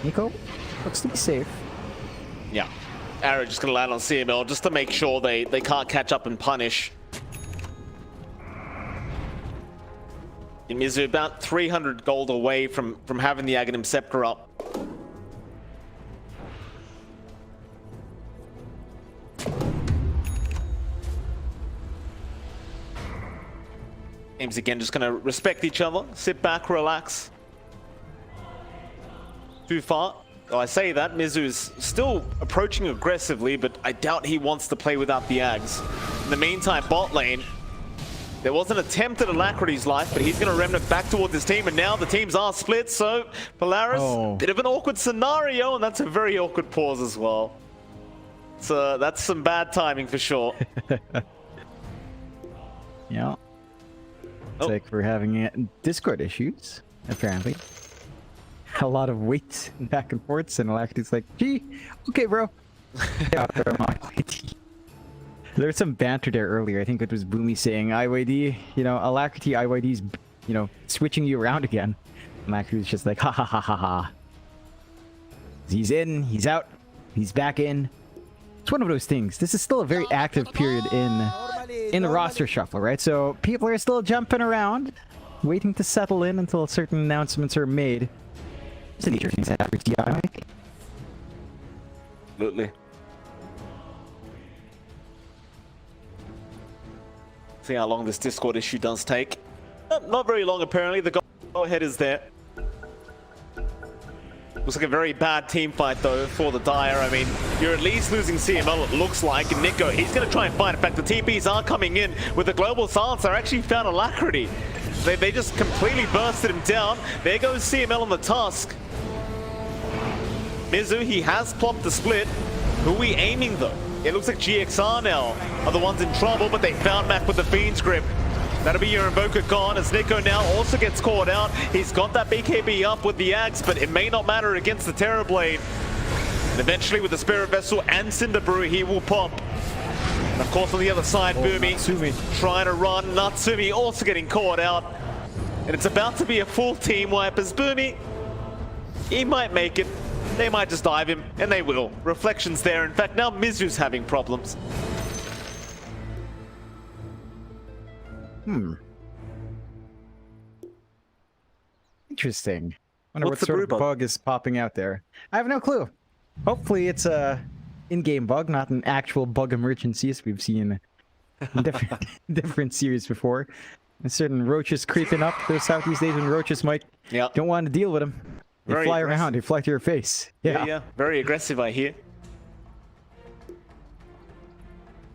Nico looks to be safe. Yeah, Arrow just gonna land on CML just to make sure they can't catch up and punish. Mizu about 300 gold away from having the Aghanim Scepter up. Teams again just going to respect each other, sit back, relax. Too far. Well, I say that, Mizu is still approaching aggressively, but I doubt he wants to play without the Ags. In the meantime, bot lane, there was an attempt at Alacrity's life, but he's going to remnant back towards his team, and now the teams are split, so Polaris, bit of an awkward scenario, and that's a very awkward pause as well. So that's some bad timing for sure. Yeah. It's like we're having Discord issues, apparently. A lot of weight back and forths, and Alacrity's like, gee, okay, bro. There's some banter there earlier. I think it was Boomy saying, IYD, you know, Alacrity, IYD's, you know, switching you around again. Alacrity's just like, ha ha ha ha ha. He's in, he's out, he's back in. It's one of those things. This is still a very active period in the roster shuffle, right? So people are still jumping around, waiting to settle in until certain announcements are made. It's the nature of things that happen to you, Absolutely. See how long this Discord issue does take. Not very long, apparently. The go-ahead is there. Looks like a very bad team fight, though, for the Dire. I mean, you're at least losing CML, it looks like. And Nico, he's going to try and fight. In fact, the TPs are coming in with the Global Silencer. Actually found Alacrity. They just completely bursted him down. There goes CML on the Tusk. Mizu, he has plopped the split. Who are we aiming though? It looks like GXR now are the ones in trouble, but they found Mac with the Fiend's Grip. That'll be your Invoker gone as Nico now also gets caught out. He's got that BKB up with the Axe, but it may not matter against the Terrorblade. And eventually with the Spirit Vessel and Cinder Brew, he will pop. And of course on the other side, Boomy trying to run. Natsumi also getting caught out. And it's about to be a full team wipe as Boomy, he might make it. They might just dive him, and they will. Reflections there. In fact, now Mizu's having problems. Interesting. Wonder What's what the sort of brew bug? bug is popping out there. I have no clue. Hopefully it's a in-game bug, not an actual bug emergency as we've seen in different series before. And certain roaches creeping up. Those Southeast Asian roaches might don't want to deal with them. They Very fly aggressive. around. They fly to your face. Yeah. Very aggressive, I hear.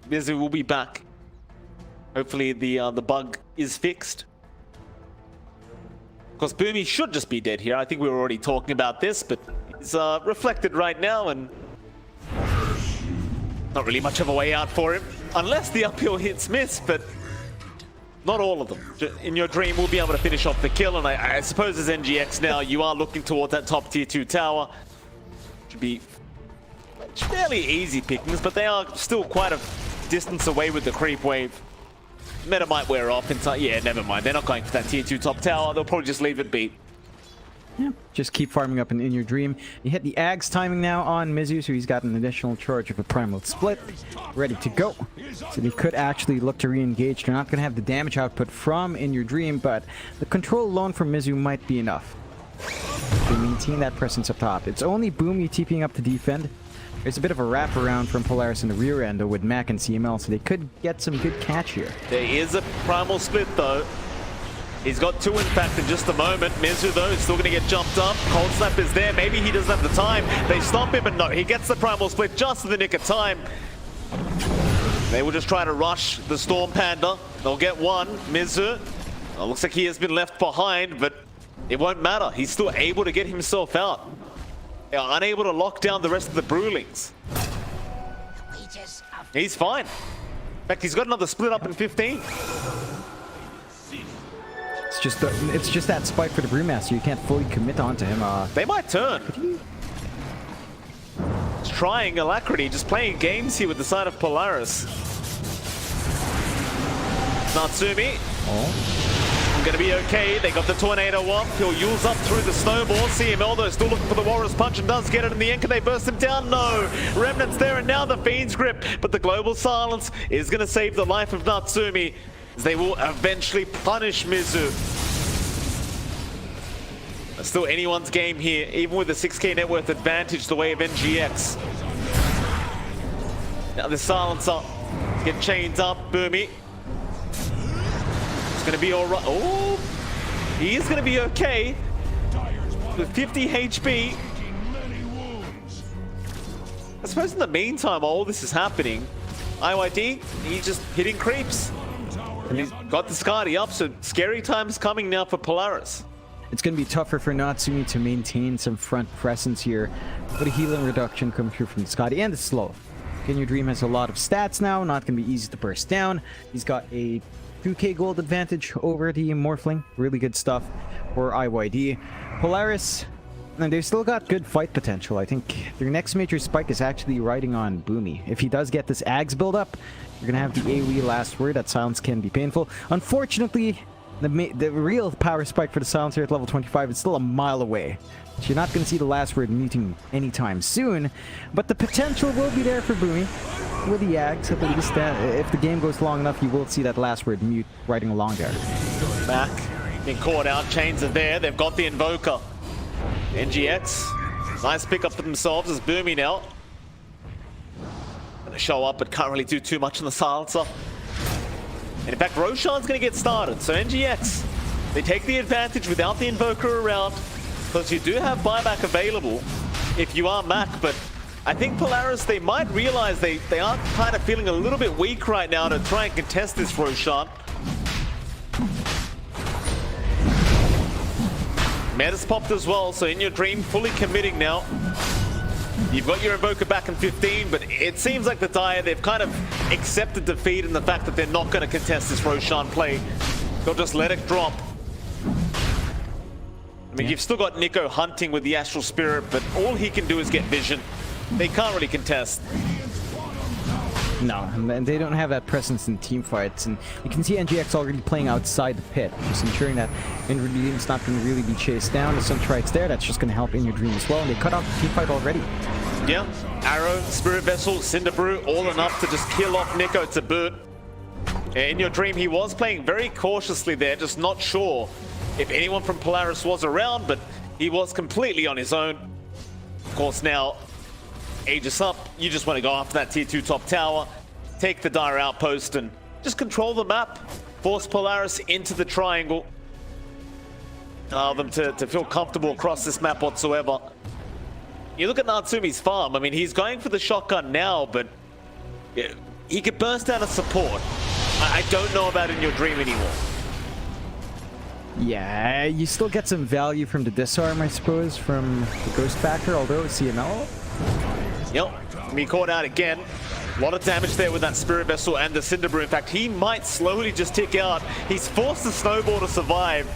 Mizu will be back. Hopefully the bug is fixed. Of course, Boomy should just be dead here. I think we were already talking about this, but it's reflected right now, and not really much of a way out for him. Unless the uphill hits miss, but not all of them. In your dream, we'll be able to finish off the kill, and I suppose as NGX now, you are looking towards that top tier 2 tower. Should be fairly easy pickings, but they are still quite a distance away with the creep wave. Meta might wear off in time. Yeah, never mind. They're not going for that tier 2 top tower. They'll probably just leave it be. Yeah, just keep farming up in your dream. You hit the Ags timing now on Mizu, so he's got an additional charge of a Primal Split ready to go. So they could actually look to re-engage. They're not going to have the damage output from In Your Dream, but the control alone from Mizu might be enough to maintain that presence up top. It's only Boomy TPing up to defend. There's a bit of a wraparound from Polaris in the rear end with Mac and CML, so they could get some good catch here. There is a Primal Split though. He's got 2 in fact in just a moment. Mizu though is still going to get jumped up. Cold Snap is there. Maybe he doesn't have the time. They stop him, but no, he gets the Primal Split just in the nick of time. They will just try to rush the Storm Panda. They'll get one. Mizu, looks like he has been left behind, but it won't matter. He's still able to get himself out. They are unable to lock down the rest of the Brewlings. He's fine. In fact, he's got another split up in 15. It's just that spike for the Brewmaster. You can't fully commit onto him. They might turn. He's trying Alacrity, just playing games here with the side of Polaris. Natsumi. Gonna be okay. They got the Tornado up. He'll use up through the snowball. CML though still looking for the Walrus Punch and does get it in the end. Can they burst him down? No. Remnant's there and now the Fiend's Grip. But the Global Silence is gonna save the life of Natsumi as they will eventually punish Mizu. It's still anyone's game here, even with the 6k net worth advantage the way of NGX. Now the Silencer get chained up. Boomy. It's going to be all right. Oh, he is going to be okay with 50 HP. I suppose in the meantime, while all this is happening, IYD, he's just hitting creeps. And he's got the Skadi up, so scary times coming now for Polaris. It's going to be tougher for Natsumi to maintain some front presence here, but a healing reduction comes through from the Skadi, and it's slow. In Your Dream has a lot of stats now, not going to be easy to burst down. He's got a 2k gold advantage over the Morphling. Really good stuff for IYD. Polaris, and they've still got good fight potential. I think their next major spike is actually riding on Boomy. If he does get this Ags build up, you're going to have the AoE last word. That silence can be painful. Unfortunately, the real power spike for the silencer at level 25 is still a mile away. So you're not going to see the last word muting anytime soon, but the potential will be there for Boomy. With the Ags, at least, if the game goes long enough, you will see that last word mute riding along there. Back, being caught out, chains are there, they've got the Invoker. NGX, nice pick up for themselves as Boomy now. Gonna show up, but can't really do too much on the Silencer. And in fact, Roshan's gonna get started, so NGX, they take the advantage without the Invoker around, because you do have buyback available if you are Mac, but I think Polaris, they might realize they are kind of feeling a little bit weak right now to try and contest this Roshan. Meta's popped as well, so In Your Dream fully committing now. You've got your Invoker back in 15, but it seems like the Dire, they've kind of accepted defeat in the fact that they're not going to contest this Roshan play. They'll just let it drop. I mean, you've still got Nico hunting with the Astral Spirit, but all he can do is get vision. They can't really contest. No, and they don't have that presence in team fights, and you can see NGX already playing outside the pit, just ensuring that In Your Dream's not going to really be chased down. The Sunstrike's there, that's just going to help In Your Dream as well, and they cut off the team fight already. Yeah, Arrow, Spirit Vessel, Cinder Brew, all enough to just kill off Nico to boot. In Your Dream, he was playing very cautiously there, just not sure if anyone from Polaris was around, but he was completely on his own. Of course, now Aegis up, you just want to go after that tier 2 top tower, take the Dire outpost and just control the map, force Polaris into the triangle, allow them to feel comfortable across this map whatsoever. You look at Natsumi's farm, I mean, he's going for the shotgun now, but he could burst out of support. I don't know about In Your Dream anymore. Yeah, you still get some value from the disarm, I suppose, from the Ghost Factor, although CML. Yep, be caught out again. A lot of damage there with that Spirit Vessel and the Cinder Brew. In fact, he might slowly just tick out. He's forced the Snowball to survive.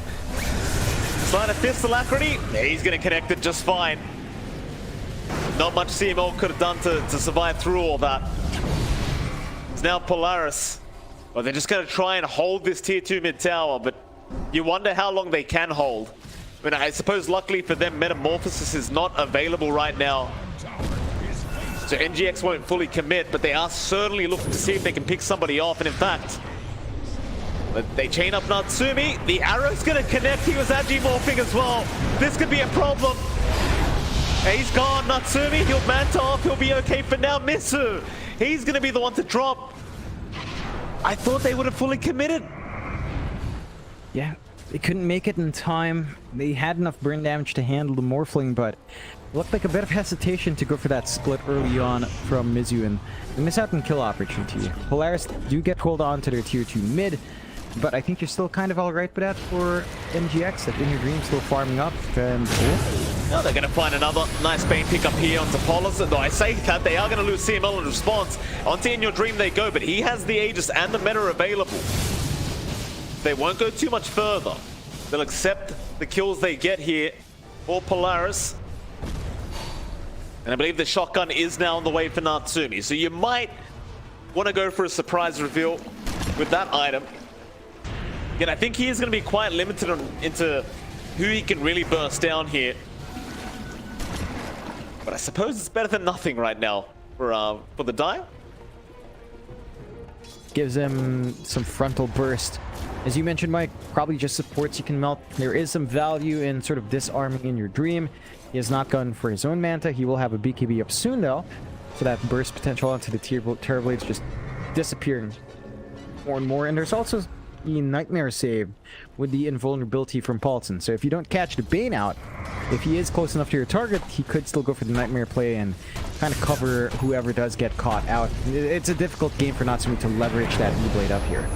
Slide a Fist Alacrity. He's going to connect it just fine. Not much CML could have done to survive through all that. It's now Polaris. Well, they're just going to try and hold this tier 2 mid tower, but you wonder how long they can hold. I mean, I suppose luckily for them, Metamorphosis is not available right now. So NGX won't fully commit, but they are certainly looking to see if they can pick somebody off. And in fact, they chain up Natsumi. The arrow's going to connect. He was Agimorphing as well. This could be a problem. He's gone. Natsumi, he'll manta off. He'll be okay for now. Misu, he's going to be the one to drop. I thought they would have fully committed. Yeah, they couldn't make it in time. They had enough burn damage to handle the Morphling, but looked like a bit of hesitation to go for that split early on from Mizu, and they miss out on kill opportunity. Polaris do get pulled on to their tier 2 mid, but I think you're still kind of alright with that for NGX. That In Your Dream still farming up, and Now they're going to find another nice Bane pick up here onto Polis. Though I say that, they are going to lose CML in response. Onto In Your Dream they go, but he has the Aegis and the meta available. They won't go too much further. They'll accept the kills they get here for Polaris. And I believe the shotgun is now on the way for Natsumi. So you might want to go for a surprise reveal with that item. Again, I think he is going to be quite limited into who he can really burst down here. But I suppose it's better than nothing right now for the Dire. gives him some frontal burst. As you mentioned, Mike, probably just supports you can melt. There is some value in sort of disarming In Your Dream. He has not gone for his own Manta. He will have a BKB up soon, though. So that burst potential onto the Terror Blades just disappearing more and more. And there's also the Nightmare save with the invulnerability from Paulson. So if you don't catch the Bane out, if he is close enough to your target, he could still go for the Nightmare play and kind of cover whoever does get caught out. It's a difficult game for Natsumi to leverage that E-Blade up here.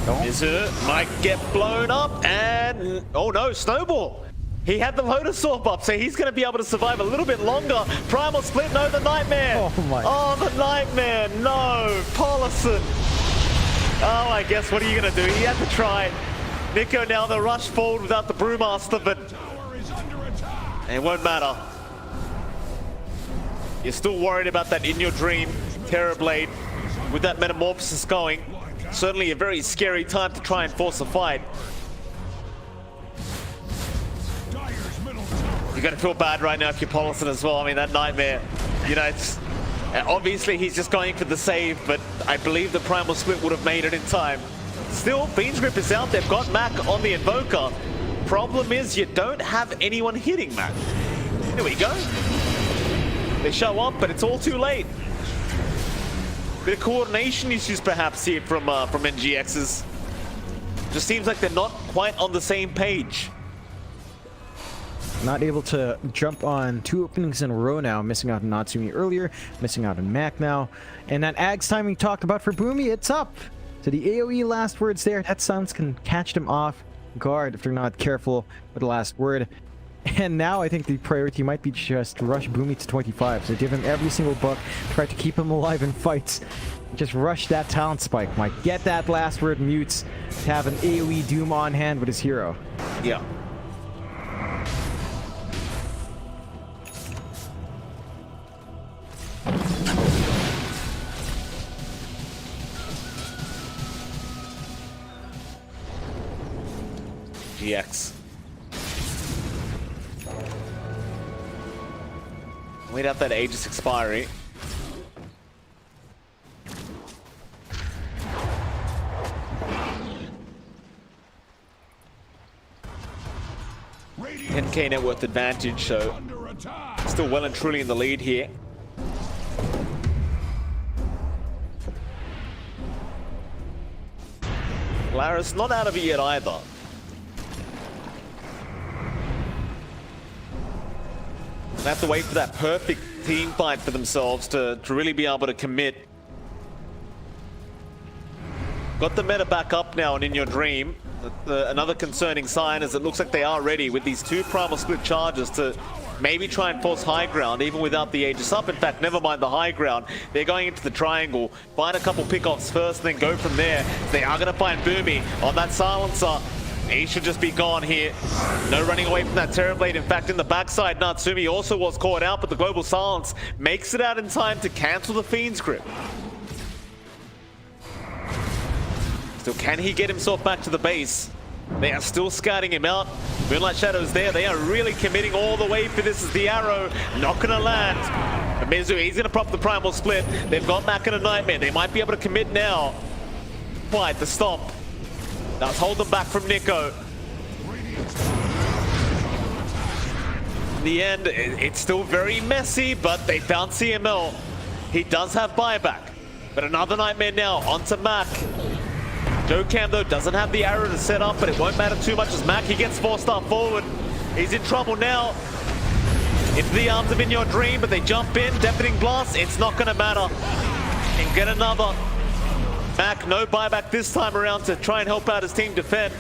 Mizu might get blown up, and oh no, Snowball! He had the Lotus Orb up, so he's going to be able to survive a little bit longer. Primal Split, no, the Nightmare! Oh my! Oh, the Nightmare, no! Paulison! Oh, I guess, what are you going to do? He had to try. Nico now, the rush forward without the Brewmaster, but it won't matter. You're still worried about that In Your Dream Terror Blade with that Metamorphosis going. Certainly a very scary time to try and force a fight. You're going to feel bad right now if you're Paulson as well. I mean, that Nightmare, you know, it's... obviously, he's just going for the save, but I believe the Primal Split would have made it in time. Still, Fiend's Grip is out. They've got Mac on the Invoker. Problem is, you don't have anyone hitting Mac. Here we go. They show up, but it's all too late. Bit of coordination issues perhaps here from NGX's. Just seems like they're not quite on the same page. Not able to jump on 2 openings in a row now, missing out on Natsumi earlier, missing out on Mac now. And that Ag's time we talked about for Boomy, it's up! So the AoE last words there, that sounds can catch them off guard if they're not careful with the last word. And now I think the priority might be just rush Boomy to 25. So give him every single buck, try to keep him alive in fights. Just rush that talent spike, Mike. Get that last word mutes to have an AoE Doom on hand with his hero. Yeah. GX. Wait out that Aegis expiry. $10K net worth advantage, so still well and truly in the lead here. Polaris not out of it yet either. They have to wait for that perfect team fight for themselves to really be able to commit. Got the meta back up now and in your dream. Another concerning sign is it looks like they are ready with these two primal split charges to maybe try and force high ground even without the Aegis up. In fact, never mind the high ground. They're going into the triangle, find a couple pickoffs first, and then go from there. They are going to find Boomy on that silencer. He should just be gone here. No running away from that Terrorblade. In fact, in the backside, Natsumi also was caught out, but the Global Silence makes it out in time to cancel the Fiend's Grip. Still, can he get himself back to the base? They are still scouting him out. Moonlight Shadow's there. They are really committing all the way for this as the arrow not going to land. But Mizu, he's going to prop the Primal Split. They've got Mac and a Nightmare. They might be able to commit now. Quite the stop. Let's hold them back from Nico. In the end, it's still very messy, but they found CML. He does have buyback. But another Nightmare now onto Mac. Joe Cam, though, doesn't have the arrow to set up, but it won't matter too much as Mac, he gets 4-star forward. He's in trouble now. Into the arms of In Your Dream, but they jump in. Deafening Blast, it's not going to matter. And get another. Mac, no buyback this time around to try and help out his team defend.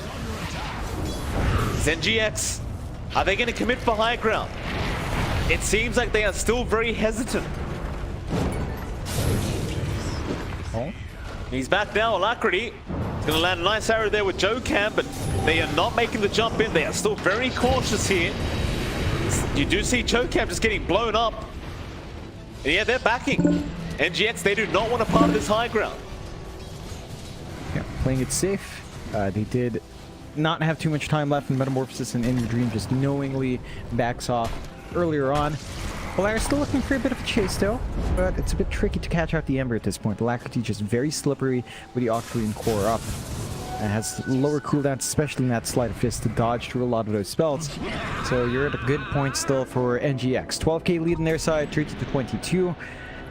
NGX, are they going to commit for high ground? It seems like they are still very hesitant. Oh. He's back now, Alacrity. He's going to land a nice arrow there with Joe Cam, but they are not making the jump in. They are still very cautious here. You do see Joe Cam just getting blown up. And yeah, they're backing. NGX, they do not want a part of this high ground. Yeah, playing it safe. They did not have too much time left in Metamorphosis, and In Your Dream just knowingly backs off earlier on. Polaris still looking for a bit of a chase though, but it's a bit tricky to catch out the Ember at this point. Alacrity just very slippery with the Octarine core up. It has lower cooldowns, especially in that Sleight of Fist, to dodge through a lot of those spells. So you're at a good point still for NGX. 12k lead on their side, 30-22.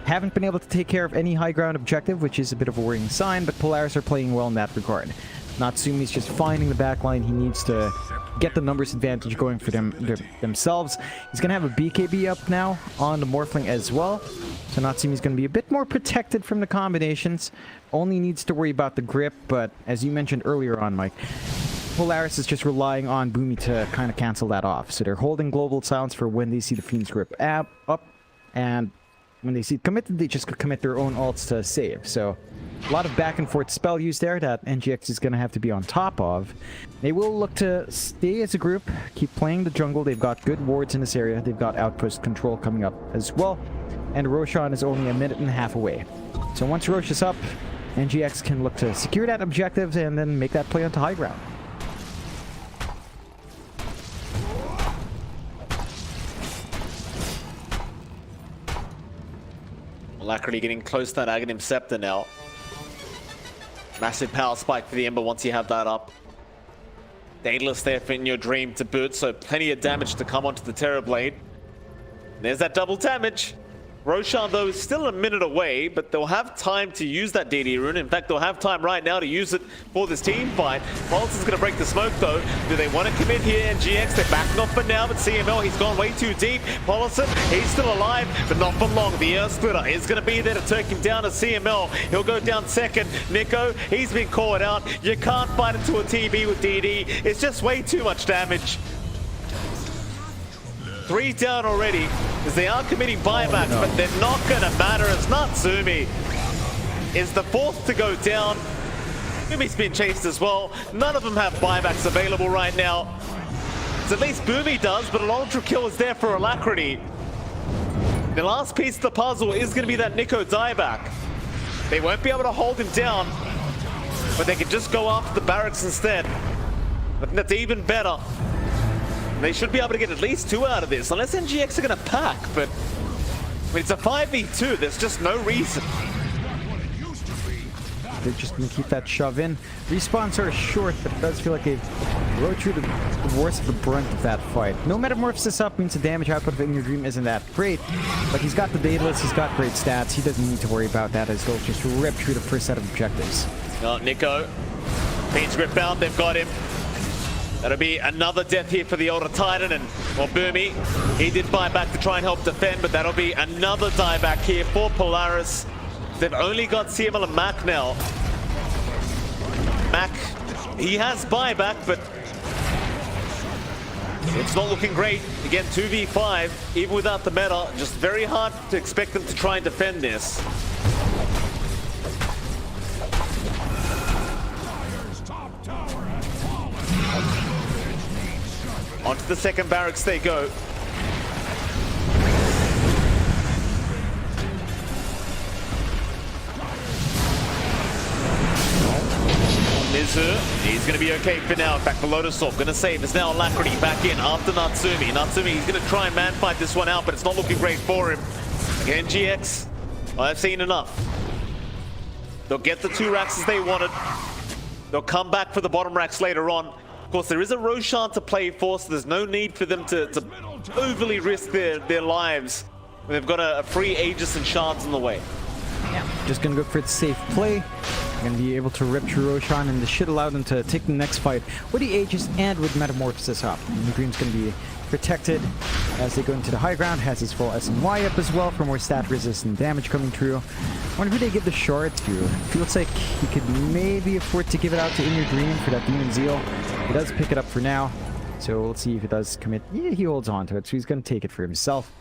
Haven't been able to take care of any high ground objective, which is a bit of a worrying sign, but Polaris are playing well in that regard. Natsumi's just finding the backline he needs to get the numbers advantage going for themselves. He's going to have a BKB up now on the Morphling as well. So Natsumi's going to be a bit more protected from the combinations. Only needs to worry about the grip, but as you mentioned earlier on, Mike, Polaris is just relying on Boomy to kind of cancel that off. So they're holding Global Silence for when they see the Fiend's Grip up, and when they see it committed, they just commit their own ults to save. So a lot of back and forth spell use there that NGX is going to have to be on top of. They will look to stay as a group, keep playing the jungle. They've got good wards in this area. They've got outpost control coming up as well. And Roshan is only a minute and a half away. So once Rosh is up, NGX can look to secure that objective and then make that play onto high ground. Alacrity getting close to that Aghanim Scepter now. Massive power spike for the Ember once you have that up. Daedalus there for In Your Dream to boot, so plenty of damage to come onto the Terrorblade. There's that double damage. Roshan, though, is still a minute away, but they'll have time to use that DD rune. In fact, they'll have time right now to use it for this team fight. Pulse is going to break the smoke, though. Do they want to commit here? NGX, they're backing off for now, but CML, he's gone way too deep. Polison, he's still alive, but not for long. The Earth Splitter is going to be there to take him down to CML. He'll go down second. Nico, he's been caught out. You can't fight into a TB with DD. It's just way too much damage. 3 down already, as they are committing buybacks, but they're not going to matter as Natsumi is the 4th to go down. Bumi's been chased as well. None of them have buybacks available right now. So at least Bumi does, but an ultra kill is there for Alacrity. The last piece of the puzzle is going to be that Nico dieback. They won't be able to hold him down, but they can just go after the barracks instead. I think that's even better. They should be able to get at least 2 out of this, unless NGX are going to pack, but I mean, it's a 5v2, there's just no reason. They're just going to keep that shove in. Respawns are short, but it does feel like they rode through the worst of the brunt of that fight. No Metamorphosis up means the damage output of In Your Dream isn't that great, but he's got the dataless, he's got great stats, he doesn't need to worry about that as they'll just rip through the first set of objectives. Oh, Nico, Pain's grip bound, they've got him. That'll be another death here for the older Titan, and well, Bumi, he did buy back to try and help defend, but that'll be another dieback here for Polaris. They've only got CML and Mac now. Mac, he has buyback, but it's not looking great. Again, 2v5, even without the meta, just very hard to expect them to try and defend this. Onto the second barracks they go. Mizu, he's going to be okay for now. Back for Lotusov, going to save. It's now Alacrity back in after Natsumi. Natsumi, he's going to try and man fight this one out, but it's not looking great for him. Again, GX, I've seen enough. They'll get the 2 racks as they wanted. They'll come back for the bottom racks later on. Of course, there is a Roshan to play for, so there's no need for them to overly risk their lives when they've got a free Aegis and Shards in the way. Yeah, just gonna go for its safe play. Gonna be able to rip through Roshan, and this should allow them to take the next fight with the Aegis and with Metamorphosis up. And the Green's gonna be protected as they go into the high ground, has his full SNY up as well for more stat resistant damage coming through. Wonder who they give the shard to. Feels like he could maybe afford to give it out to In Your Dream for that Demon Zeal. He does pick it up for now, so we'll see if he does commit. Yeah, he holds on to it, so he's gonna take it for himself.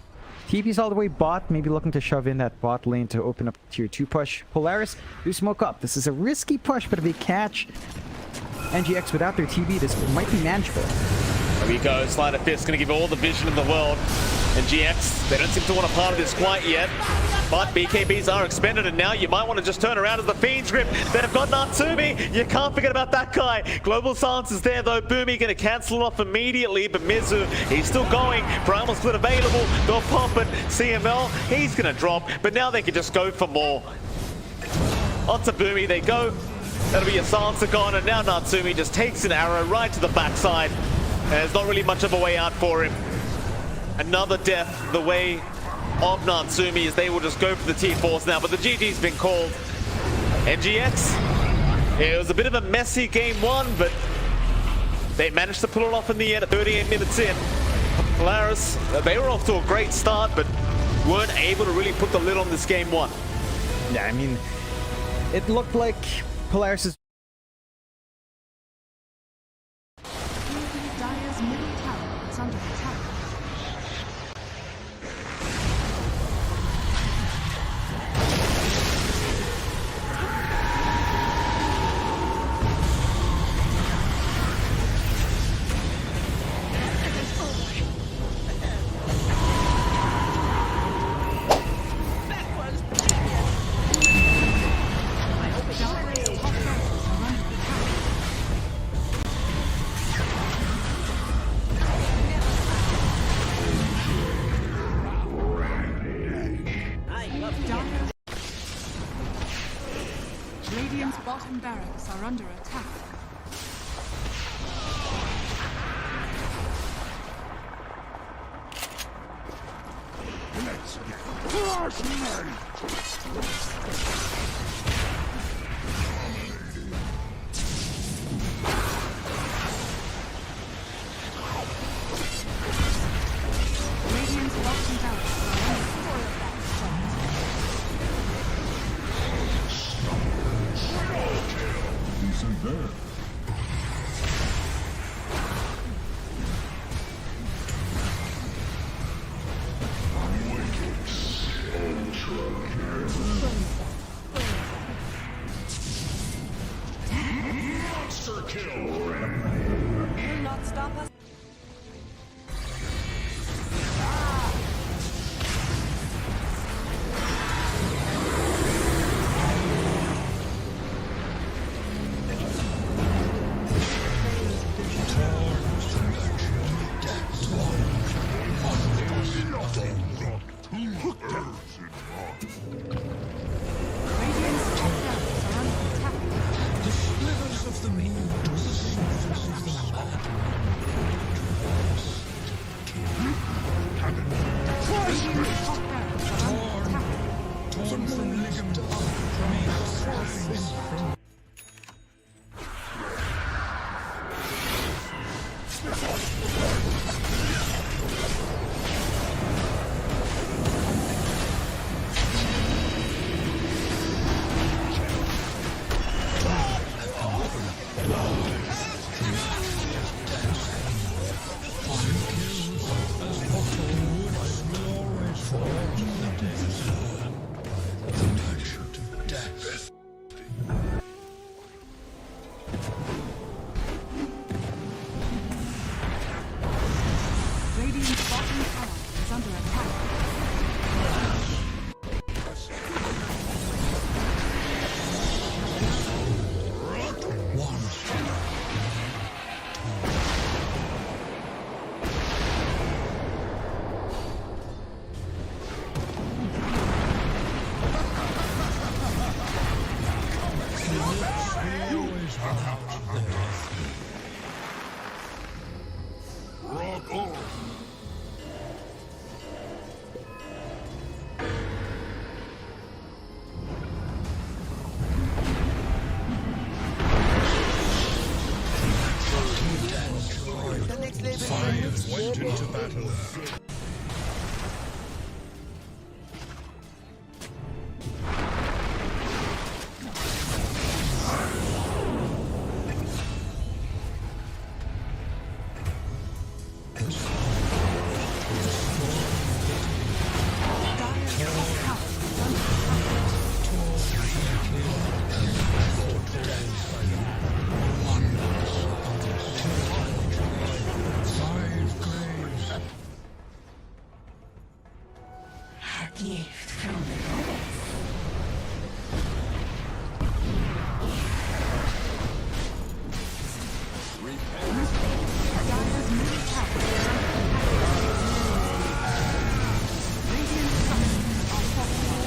TP's all the way bot, maybe looking to shove in that bot lane to open up tier 2 push. Polaris, do smoke up. This is a risky push, but if they catch NGX without their TB, this might be manageable. There we go, Slider Fist gonna give all the vision in the world. And GX, they don't seem to want a part of this quite yet. But BKBs are expended, and now you might want to just turn around as the Fiend's Grip. They've got Natsumi. You can't forget about that guy. Global Silence is there, though. Bumi going to cancel it off immediately, but Mizu, he's still going. Primal Split available. They'll pop it. CML, he's going to drop, but now they can just go for more. Onto Bumi they go. That'll be a Silencer gone, and now Natsumi just takes an arrow right to the backside. And there's not really much of a way out for him. Another death the way of Natsumi as they will just go for the T-Force now, but the GG's been called. NGX, it was a bit of a messy game 1, but they managed to pull it off in the end at 38 minutes in. Polaris, they were off to a great start, but weren't able to really put the lid on this game 1. Yeah, I mean, it looked like Polaris is Dire's middle tower is under attack. Radiant's bottom barracks are under attack. Let's get crushing! Radiant's bottom barracks are under attack. Decent there. Monster kill. Will not stop us. Radiant's top barracks are under attack. Radiant's top barracks are under attack. Radiant's bottom tower is under attack. Rock on. Five went into battle. Dire's middle tower is under attack. Radiant structures are fortified.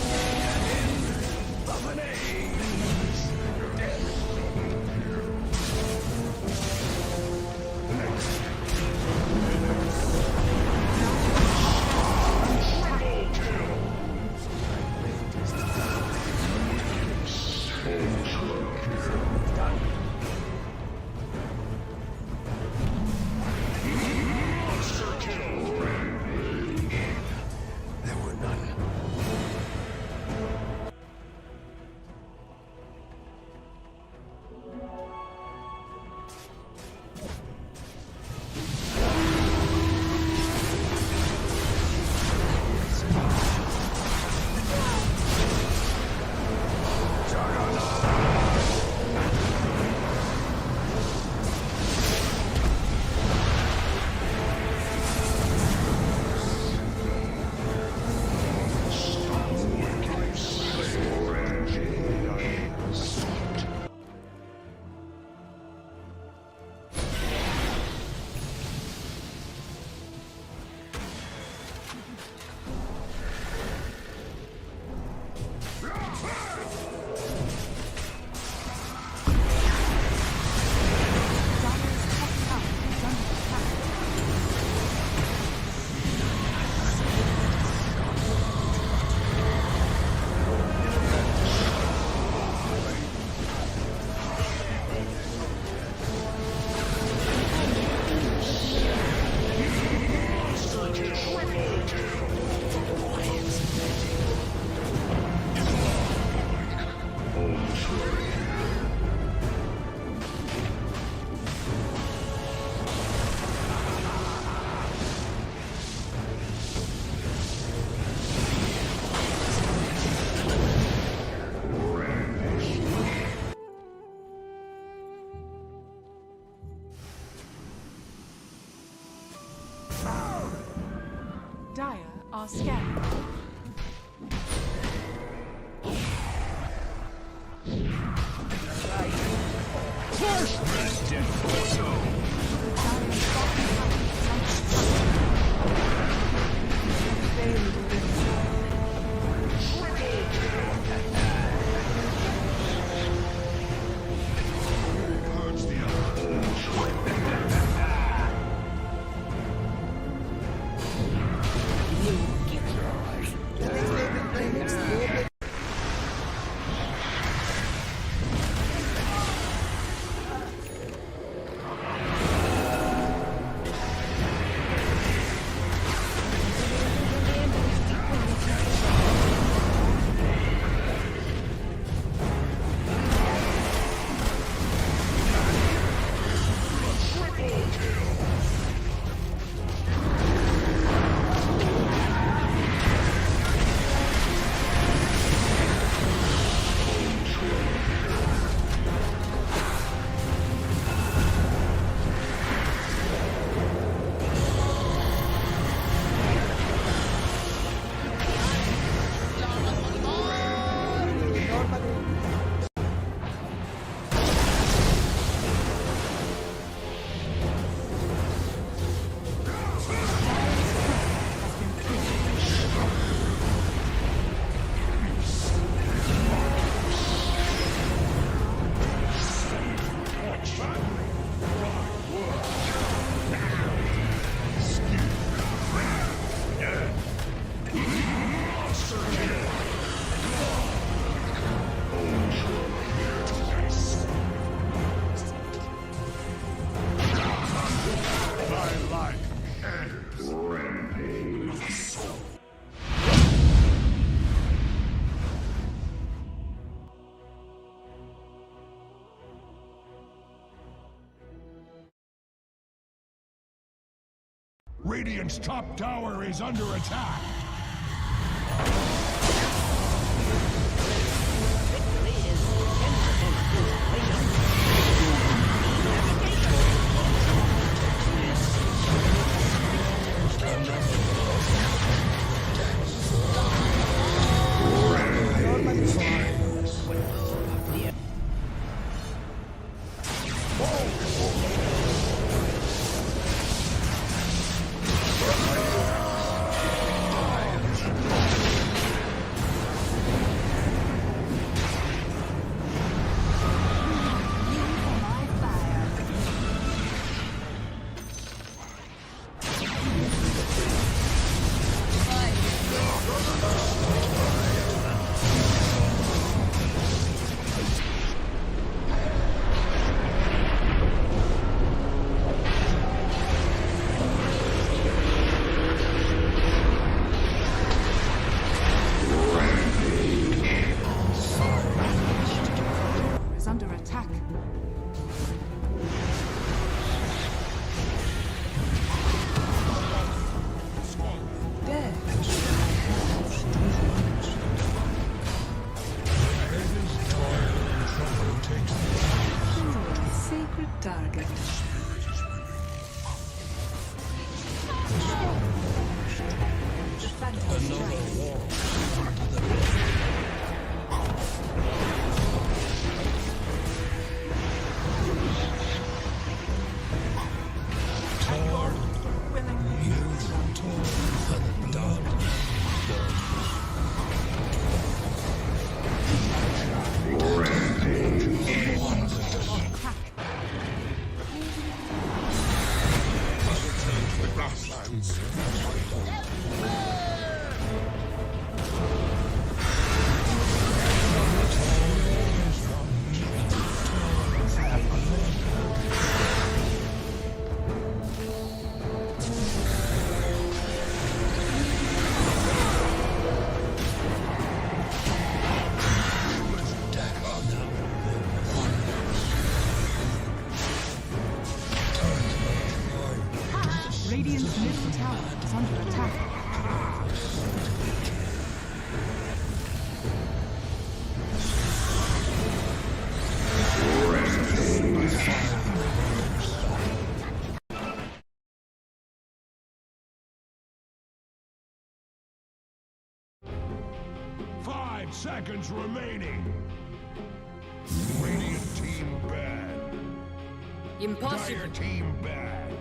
are scanning. Radiant's top tower is under attack. Target. 5 seconds remaining. Radiant team bad. Impossible. Dire team bad.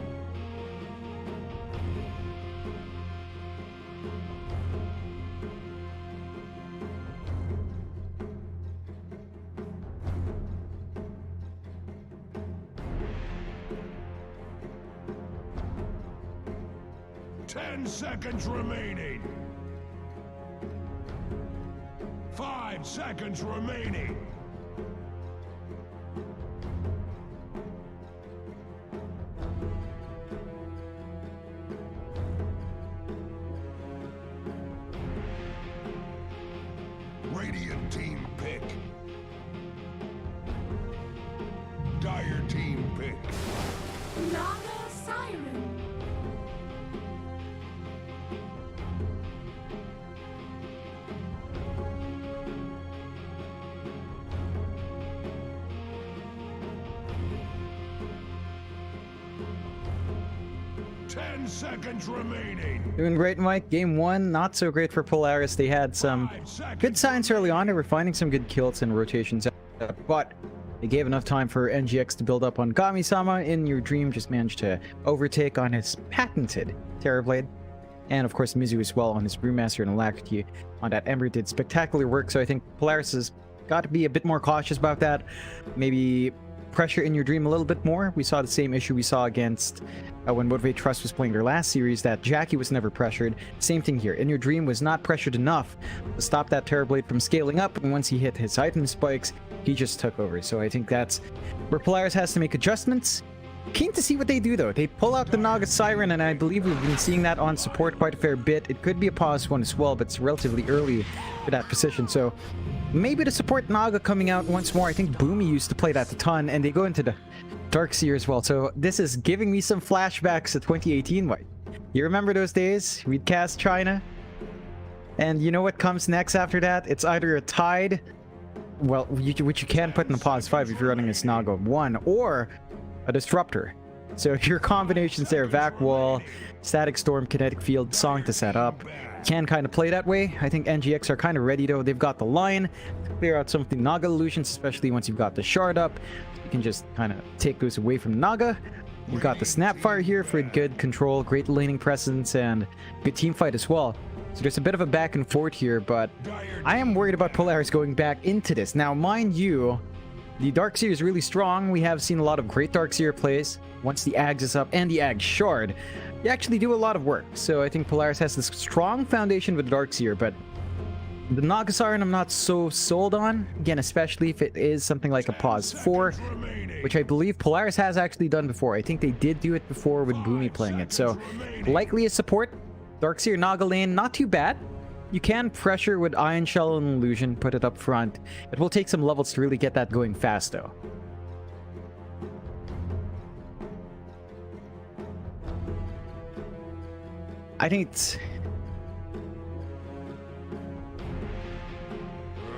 Ten seconds remaining. 5 seconds remaining. Radiant team pick. Dire team pick. Naga Siren. Ten seconds remaining. Doing great, Mike. Game 1, not so great for Polaris. They had some 5 seconds good signs early on. They were finding some good kills and rotations, but they gave enough time for NGX to build up on Kami-sama. In Your Dream just managed to overtake on his patented Terrorblade. And of course, Mizu as well on his Brewmaster and Alacrity on that Ember did spectacular work. So I think Polaris has got to be a bit more cautious about that. Maybe pressure In Your Dream a little bit more. We saw the same issue we saw against when Motivate Trust was playing their last series, that Jackie was never pressured. Same thing here. In Your Dream was not pressured enough to stop that Terrorblade from scaling up, and once he hit his item spikes, he just took over. So I think that's where Polaris has to make adjustments. Keen to see what they do though. They pull out the Naga Siren, and I believe we've been seeing that on support quite a fair bit. It could be a pause one as well, but it's relatively early for that position. So maybe to support Naga coming out once more. I think Boomy used to play that a ton, and they go into the Darkseer as well. So this is giving me some flashbacks to 2018, Mike. You remember those days? We'd cast China, and you know what comes next after that? It's either a Tide, well, which you can put in a pause 5 if you're running a Naga 1, or a Disruptor. So your combinations there, Vac Wall, Static Storm, Kinetic Field, Song to set up, can kind of play that way. I think NGX are kind of ready though. They've got the line to clear out some of the Naga illusions, especially once you've got the Shard up. You can just kind of take those away from Naga. You've got the Snapfire here for good control, great laning presence, and good team fight as well. So there's a bit of a back and forth here, but I am worried about Polaris going back into this. Now, mind you, the Darkseer is really strong. We have seen a lot of great Darkseer plays. Once the Ags is up and the Ag Shard, you actually do a lot of work. So I think Polaris has this strong foundation with Darkseer, but the Naga Siren I'm not so sold on. Again, especially if it is something like a pause 4, which I believe Polaris has actually done before. I think they did do it before with Boomy playing it. So likely a support. Darkseer Naga lane, not too bad. You can pressure with Iron Shell and Illusion, put it up front. It will take some levels to really get that going fast though. I think it's...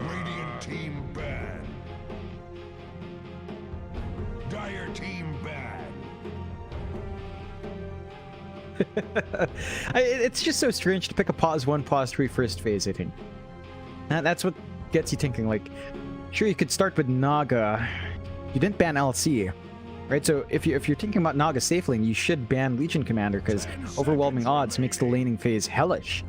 Radiant team bad. Dire team bad. It's just so strange to pick a pause 1, pause 3 first phase, I think. That's what gets you thinking, like, sure, you could start with Naga. You didn't ban LC, right? So if you're thinking about Naga safe lane, you should ban Legion Commander, because overwhelming odds makes the laning phase hellish.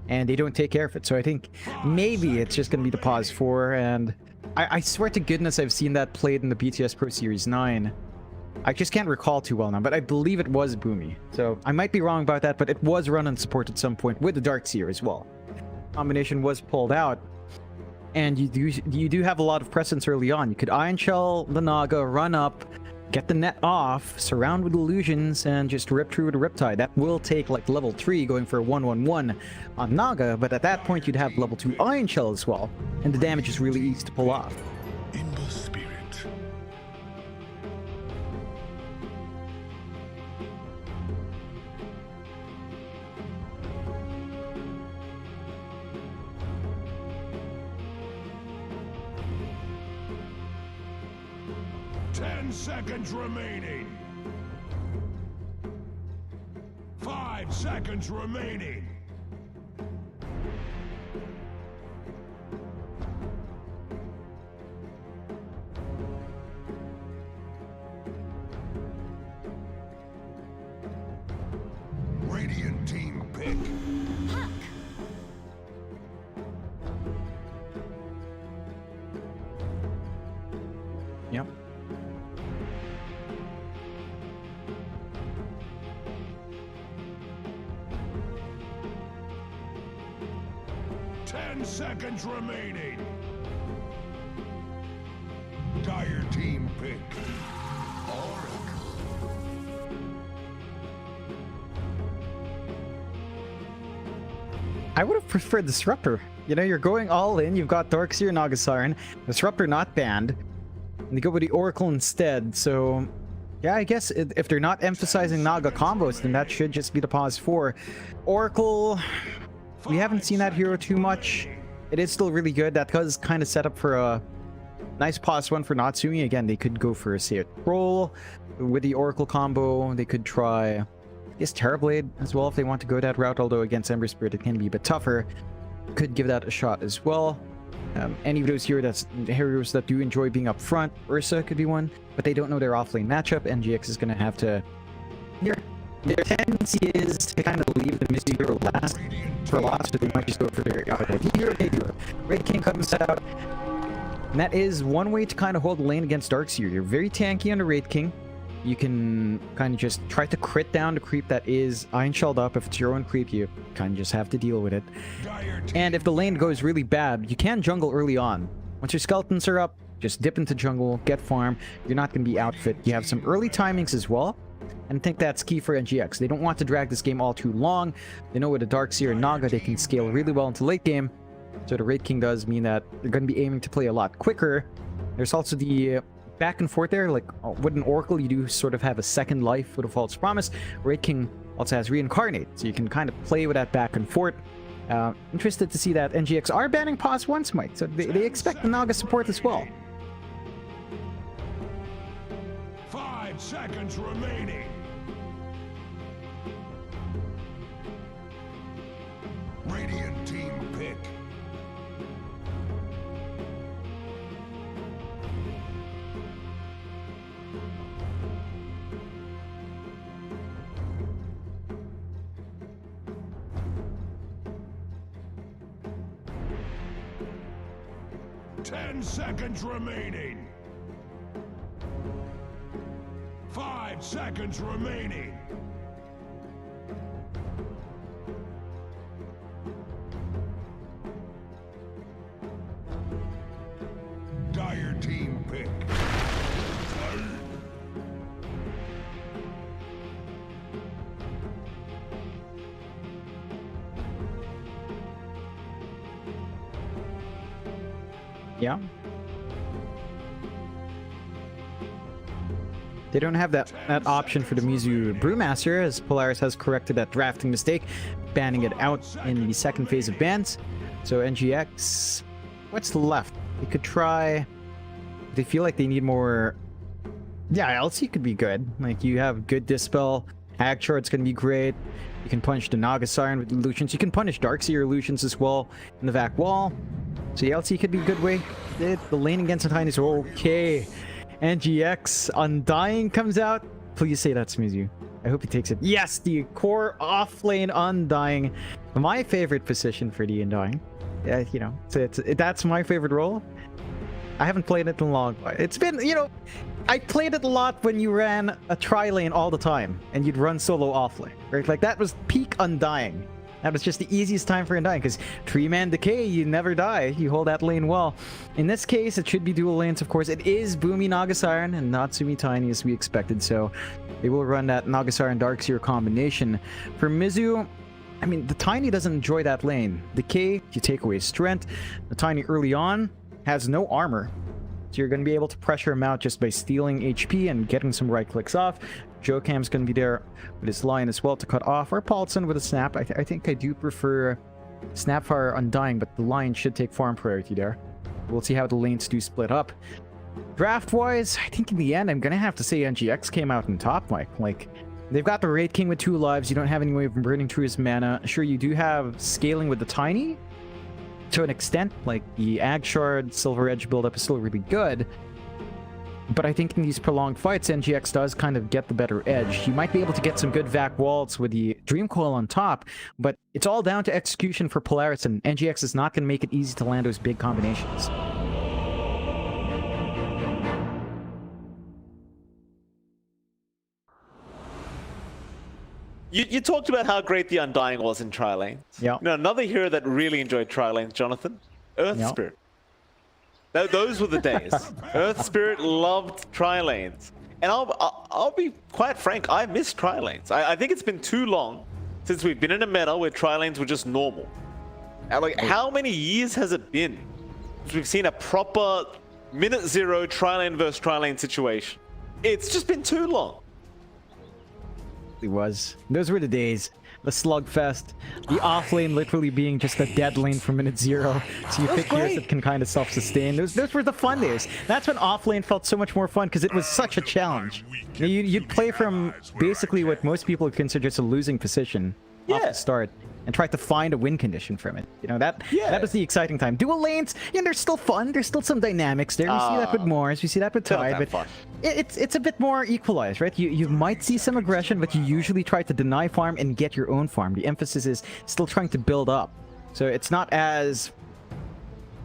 And they don't take care of it. So I think maybe it's just going to be the pause 4, and I swear to goodness I've seen that played in the BTS Pro Series 9. I just can't recall too well now, but I believe it was Boomy. So I might be wrong about that, but it was run on support at some point with the Darkseer as well. Combination was pulled out, and you do have a lot of presence early on. You could Iron Shell the Naga, run up, get the net off, surround with illusions, and just rip through with a Riptide. That will take like level 3 going for a 1-1-1 on Naga, but at that point you'd have level 2 Iron Shell as well, and the damage is really easy to pull off. In the spirit. 10 seconds remaining. 5 seconds remaining. Yep. Ten seconds remaining. Dire team pick. I would have preferred Disruptor. You know, you're going all in. You've got Darkseer, Nagasiren, Disruptor not banned, and they go with the Oracle instead. So, yeah, I guess if they're not emphasizing Naga combos, then that should just be the pause for Oracle. We haven't seen that hero too much. It is still really good. That does kind of set up for a nice pause one for Natsumi. Again, they could go for, say, a Troll with the Oracle combo. They could try, I guess, Terrorblade as well if they want to go that route, although against Ember Spirit it can be a bit tougher. Could give that a shot as well. Any of those heroes that do enjoy being up front, Ursa could be one, but they don't know their offlane matchup. NGX is going to have to... Their tendency is to kind of leave the Misty hero last for lots, but they might just go for their hero. Red King comes out, and that is one way to kind of hold the lane against Darkseer. You're very tanky on the Raid King. You can kind of just try to crit down the creep that is Iron Shelled up. If it's your own creep, you kind of just have to deal with it. And if the lane goes really bad, you can jungle early on. Once your skeletons are up, just dip into jungle, get farm. You're not going to be outfit. You have some early timings as well. And I think that's key for NGX. They don't want to drag this game all too long. They know with a Darkseer and Naga, they can scale really well into late game. So the Raid King does mean that they're going to be aiming to play a lot quicker. There's also the back and forth there. Like with an Oracle, you do sort of have a second life with a False Promise. Raid King also has Reincarnate, so you can kind of play with that back and forth. Interested to see that NGX are banning pause once, Mike. So they expect the Naga support as well. 5 seconds remaining. Radiant team pick. Ten seconds remaining. 5 seconds remaining. Dire team pick. Yeah. They don't have that option for the Mizu Brewmaster, as Polaris has corrected that drafting mistake, banning it out in the second phase of bans. So NGX, what's left? They could try... They feel like they need more... Yeah, LC could be good. Like, you have good Dispel. Hagshard's gonna be great. You can punish the Nagasiren with illusions. You can punish Darkseer illusions as well in the Vac Wall. So the LC could be a good way. The lane against the Tiny is okay. NGX Undying comes out. Please say that's Mizu. I hope he takes it. Yes, the core offlane Undying. My favorite position for the Undying. Yeah, you know, that's my favorite role. I haven't played it in a long while. It's been, you know, I played it a lot when you ran a tri-lane all the time and you'd run solo offlane, right? Like, that was peak Undying. That was just the easiest time for Undying, because 3-man decay, you never die. You hold that lane well. In this case, it should be dual lanes, of course. It is Boomy Nagasiren and Natsumi Tiny, as we expected, so they will run that Nagasiren Darkseer combination. For Mizu, I mean, the Tiny doesn't enjoy that lane. Decay, you take away strength. The Tiny early on has no armor, so you're going to be able to pressure him out just by stealing HP and getting some right clicks off. Jokam's going to be there with his Lion as well to cut off, or Paulson with a Snap. I think I do prefer Snapfire Undying, but the Lion should take farm priority there. We'll see how the lanes do split up. Draft-wise, I think in the end, I'm going to have to say NGX came out on top, Mike. Like, they've got the Raid King with 2 lives. You don't have any way of burning through his mana. Sure, you do have scaling with the Tiny to an extent. Like, the Agshard Silver Edge buildup is still really good. But I think in these prolonged fights, NGX does kind of get the better edge. You might be able to get some good Vac Waltz with the Dream Coil on top, but it's all down to execution for Polaris, and NGX is not going to make it easy to land those big combinations. You talked about how great the Undying was in Tri-Lanes. Yeah. You know, another hero that really enjoyed Tri-Lanes, Jonathan, Earth Yeah. Spirit. Those were the days. Earth Spirit loved Tri-Lanes. And I'll be quite frank, I miss Tri-Lanes. I think it's been too long since we've been in a meta where Tri-Lanes were just normal. And like, how many years has it been since we've seen a proper minute zero Tri-Lane versus Tri-Lane situation? It's just been too long. It was. Those were the days. The slugfest. The off lane literally being just a dead lane for minute 0. So you pick heroes that can kind of self-sustain. Those were the fun days. That's when off lane felt so much more fun because it was such a challenge. You'd play from basically what most people would consider just a losing position off the start and try to find a win condition from it. You know, that was the exciting time. Dual lanes, you know, they're still fun. There's still some dynamics there. We see that with Mors, we see that with Tide, but it's a bit more equalized, right? You might see some aggression, but you usually try to deny farm and get your own farm. The emphasis is still trying to build up. So it's not as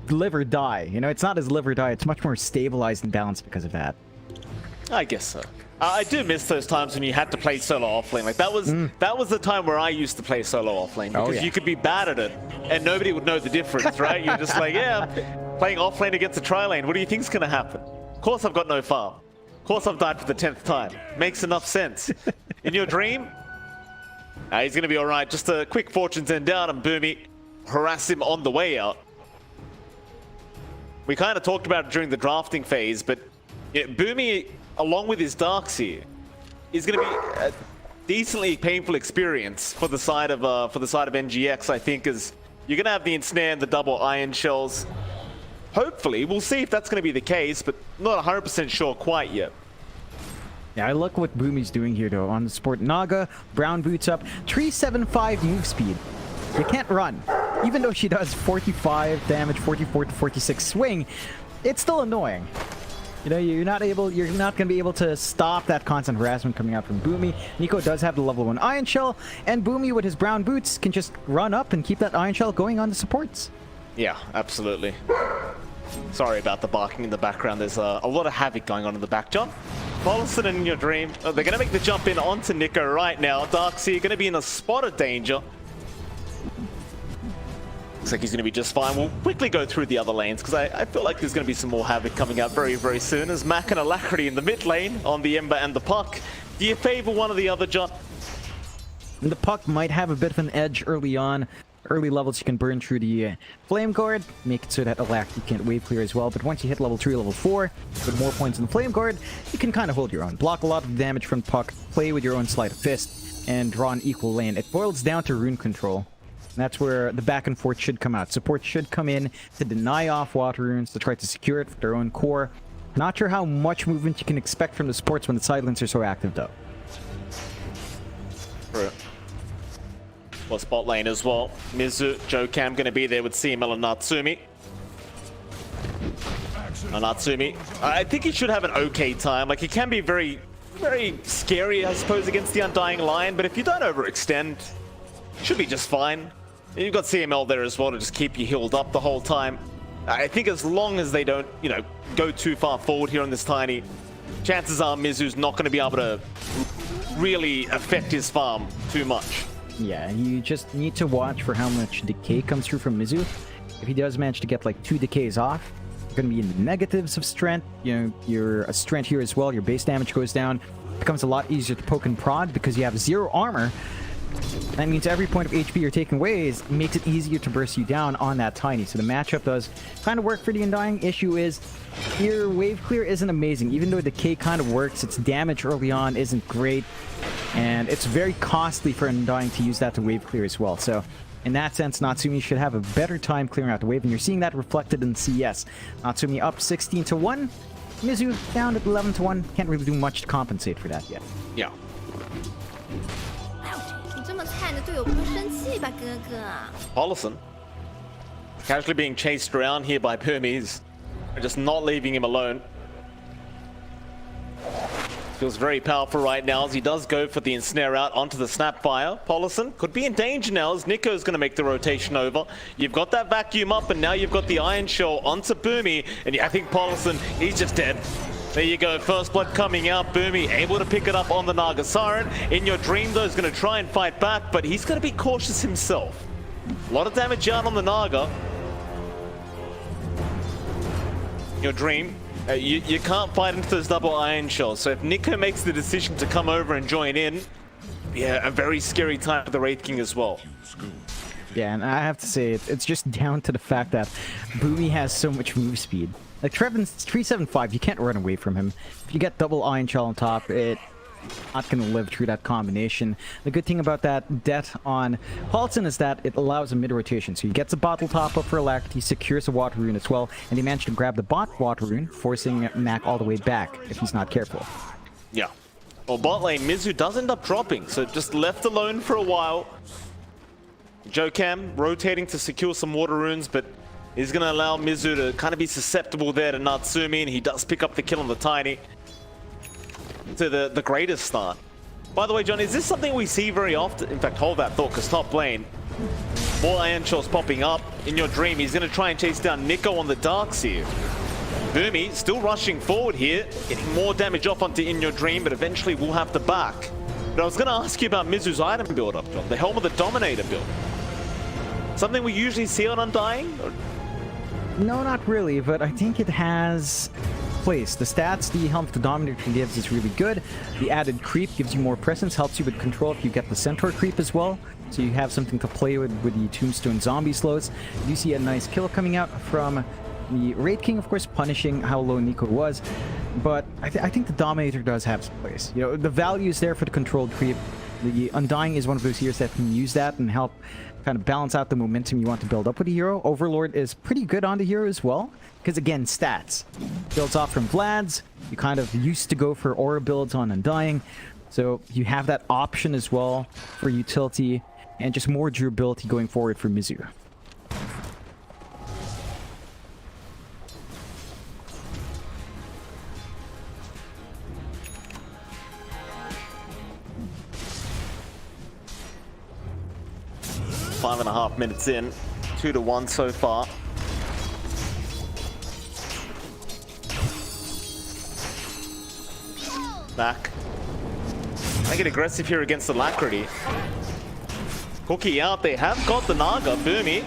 live or die. You know, it's not as live or die. It's much more stabilized and balanced because of that. I guess so. I do miss those times when you had to play solo offlane. Like that was the time where I used to play solo offlane because you could be bad at it and nobody would know the difference, right? You're just like, yeah, playing offlane against a tri-lane. What do you think's gonna happen? Of course I've got no farm. Of course I've died for the 10th time. Makes enough sense. In your dream, he's gonna be all right. Just a quick fortune's end down and Boomy harass him on the way out. We kind of talked about it during the drafting phase, but Boomy, along with his Darkseer, is going to be a decently painful experience for the side of NGX. I think, as you're going to have the ensnare and the double iron shells. Hopefully, we'll see if that's going to be the case, but not 100% sure quite yet. Yeah, I look what Boomy's doing here though. On the support, Naga, brown boots up, 375 move speed. You can't run, even though she does 45 damage, 44 to 46 swing. It's still annoying. You know, you're not going to be able to stop that constant harassment coming out from Boomy. Nico does have the level 1 Iron Shell, and Boomy with his brown boots can just run up and keep that Iron Shell going on the supports. Yeah, absolutely. Sorry about the barking in the background. There's a lot of havoc going on in the back. John, Paulson in your dream. They're going to make the jump in onto Nico right now. Darkseer going to be in a spot of danger. Looks like he's going to be just fine. We'll quickly go through the other lanes because I feel like there's going to be some more havoc coming out very, very soon. As Mac and Alacrity in the mid lane on the Ember and the Puck. Do you favor one or the other, John? The Puck might have a bit of an edge early on. Early levels you can burn through the Flame Guard, make it so that Alacrity can't wave clear as well. But once you hit level 3, level 4, with more points in the Flame Guard, you can kind of hold your own. Block a lot of damage from Puck, play with your own Sleight of Fist, and draw an equal lane. It boils down to rune control. That's where the back and forth should come out. Support should come in to deny off water runes, to try to secure it for their own core. Not sure how much movement you can expect from the supports when the sidelines are so active, though. True. Well, spot lane as well. Mizu, Jokam going to be there with CML and Natsumi. Natsumi, I think he should have an okay time. Like, he can be very, very scary, I suppose, against the Undying Lion, but if you don't overextend, should be just fine. You've got CML there as well to just keep you healed up the whole time. I think as long as they don't, you know, go too far forward here on this tiny, chances are Mizu's not going to be able to really affect his farm too much. Yeah, you just need to watch for how much decay comes through from Mizu. If he does manage to get like 2 decays off, you're going to be in the negatives of strength. You know, you're a strength here as well. Your base damage goes down. It becomes a lot easier to poke and prod because you have 0 armor. That means every point of HP you're taking away makes it easier to burst you down on that tiny. So the matchup does kind of work for the Undying. Issue is your wave clear isn't amazing. Even though decay kind of works, its damage early on isn't great. And it's very costly for Undying to use that to wave clear as well. So in that sense, Natsumi should have a better time clearing out the wave. And you're seeing that reflected in CS. Natsumi up 16-1. Mizu down at 11-1. Can't really do much to compensate for that yet. Yeah. 你这么菜，你的队友不会生气吧，哥哥？ Paulson casually being chased around here by Permies. Just not leaving him alone. Feels very powerful right now as he does go for the ensnare out onto the Snapfire. Paulson could be in danger now as Nico's going to make the rotation over. You've got that vacuum up and now you've got the Iron Shell onto Boomy. And I think Paulson, he's just dead. There you go, first blood coming out. Boomy able to pick it up on the Naga Siren. In Your Dream, though, is going to try and fight back, but he's going to be cautious himself. A lot of damage out on the Naga. Your Dream, you can't fight into those double iron shells, so if Nico makes the decision to come over and join in, yeah, a very scary time for the Wraith King as well. Yeah, and I have to say, it's just down to the fact that Boomy has so much move speed. Like, Trevin's 375, you can't run away from him. If you get double Iron Shell on top, it's not going to live through that combination. The good thing about that death on Halton is that it allows a mid-rotation. So he gets a bottle top-up for Alacrity, secures a Water Rune as well, and he managed to grab the bot Water Rune, forcing Mac all the way back if he's not careful. Yeah. Well, bot lane, Mizu does end up dropping, so just left alone for a while. Jokam rotating to secure some Water Runes, but is going to allow Mizu to kind of be susceptible there to Natsumi, and he does pick up the kill on the Tiny. To the greatest start. By the way, John, is this something we see very often? In fact, hold that thought, because top lane, more Iron Shells popping up. In Your Dream, he's going to try and chase down Nico on the Darks here. Boomy still rushing forward here, getting more damage off onto In Your Dream, but eventually we'll have the back. But I was going to ask you about Mizu's item build-up, John, the Helm of the Dominator build. Something we usually see on Undying? Or... No, not really, but I think it has place. The stats the Helm of the Dominator gives is really good. The added creep gives you more presence, helps you with control if you get the Centaur creep as well. So you have something to play with the Tombstone zombie slows. You see a nice kill coming out from the Wraith King, of course, punishing how low Nico was. But I think the Dominator does have some place. You know, the value is there for the controlled creep. The Undying is one of those heroes that can use that and help kind of balance out the momentum you want to build up with the hero. Overlord is pretty good on the hero as well, because again, stats. Builds off from Vlad's. You kind of used to go for aura builds on Undying, so you have that option as well for utility and just more durability going forward for Mizu. Five and a half minutes in, 2-1 so far. Back. They get aggressive here against Alacrity. Cookie out, they have got the Naga, Boomy.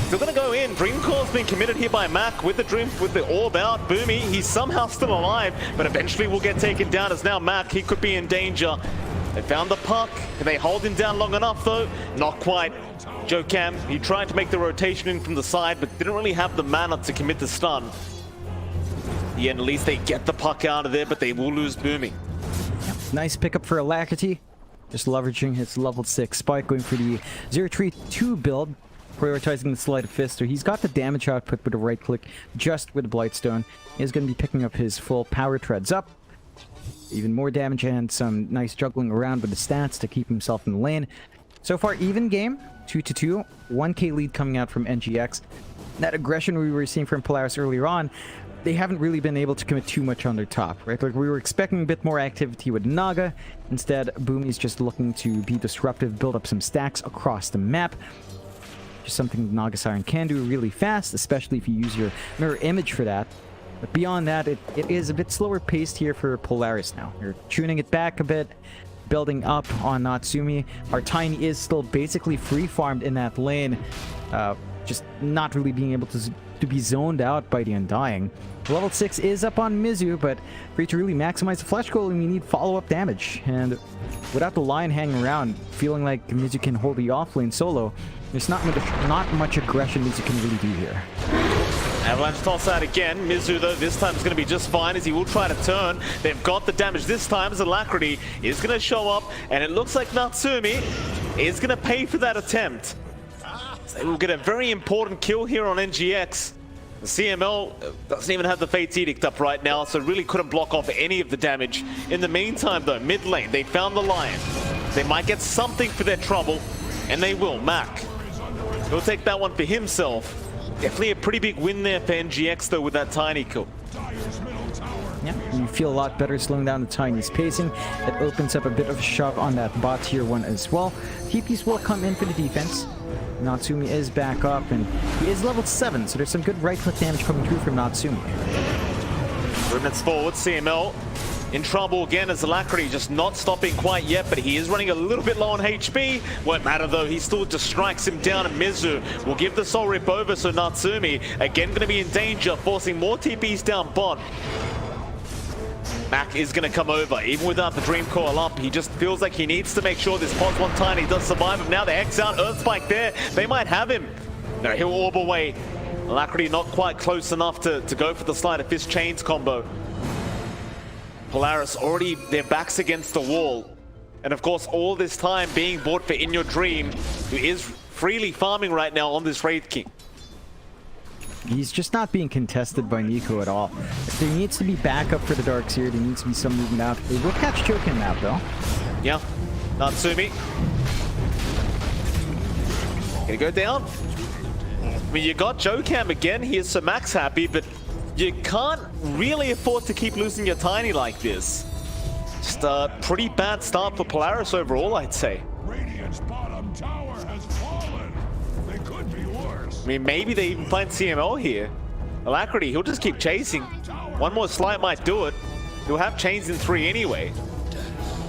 Still gonna go in. Dreamcore's been committed here by Mac with the orb out. Boomy, he's somehow still alive, but eventually will get taken down as now Mac, he could be in danger. They found the puck. Can they hold him down long enough though? Not quite. Jokam, he tried to make the rotation in from the side, but didn't really have the mana to commit the stun. Yeah, at least they get the puck out of there, but they will lose Boomy. Nice pickup for Alacrity. Just leveraging his level 6 spike, going for the 0-3-2 build, prioritizing the Sleight of Fist. So he's got the damage output with a right click, just with the Blightstone. He's going to be picking up his full power treads up. Even more damage and some nice juggling around with the stats to keep himself in the lane. So far, even game, 2-2, 1k lead coming out from NGX. That aggression we were seeing from Polaris earlier on, they haven't really been able to commit too much on their top, right? Like, we were expecting a bit more activity with Naga. Instead, Boomy's just looking to be disruptive, build up some stacks across the map. Just something Naga Siren can do really fast, especially if you use your mirror image for that. But beyond that, it is a bit slower paced here for Polaris now. You're tuning it back a bit, building up on Natsumi. Our Tiny is still basically free-farmed in that lane, just not really being able to be zoned out by the Undying. Level 6 is up on Mizu, but for you to really maximize the flash golem, you need follow-up damage. And without the Lion hanging around, feeling like Mizu can hold the offlane solo, there's not much aggression Mizu can really do here. Avalanche toss out again. Mizu, though, this time is going to be just fine as he will try to turn. They've got the damage this time as Alacrity is going to show up, and it looks like Natsumi is going to pay for that attempt. So they will get a very important kill here on NGX. The CML doesn't even have the Fate's Edict up right now, so really couldn't block off any of the damage. In the meantime, though, mid lane, they found the Lion. They might get something for their trouble, and they will. Mac, he'll take that one for himself. Definitely a pretty big win there for NGX, though, with that Tiny kill. Yeah, you feel a lot better slowing down the Tiny's pacing. It opens up a bit of a shove on that bot tier 1 as well. TPs will come in for the defense. Natsumi is back up, and he is level 7, so there's some good right-click damage coming through from Natsumi. Movements forward, CML in trouble again as Alacrity just not stopping quite yet, but he is running a little bit low on HP. Won't matter though, he still just strikes him down, and Mizu will give the Soul Rip over, so Natsumi again going to be in danger, forcing more TPs down bot. Mac is going to come over, even without the Dream Coil up. He just feels like he needs to make sure this Pos 1 Tiny does survive him. Now the Hex out, Earth Spike there. They might have him. No, he'll orb away. Alacrity not quite close enough to go for the Sleight of Fist Chains combo. Polaris already, their backs against the wall. And of course, all this time being bought for In Your Dream, who is freely farming right now on this Wraith King. He's just not being contested by Nico at all. There needs to be backup for the Dark Seer. There needs to be some movement out. They will catch Chokin out though. Yeah, Natsumi. Gonna go down. I mean, you got Jokam again here, so Max happy, but you can't really afford to keep losing your Tiny like this. Just a pretty bad start for Polaris overall, I'd say. Radiant's bottom tower has fallen. They could be worse. I mean, maybe they even find CML here. Alacrity, he'll just keep chasing. One more slight might do it. He'll have chains in 3 anyway.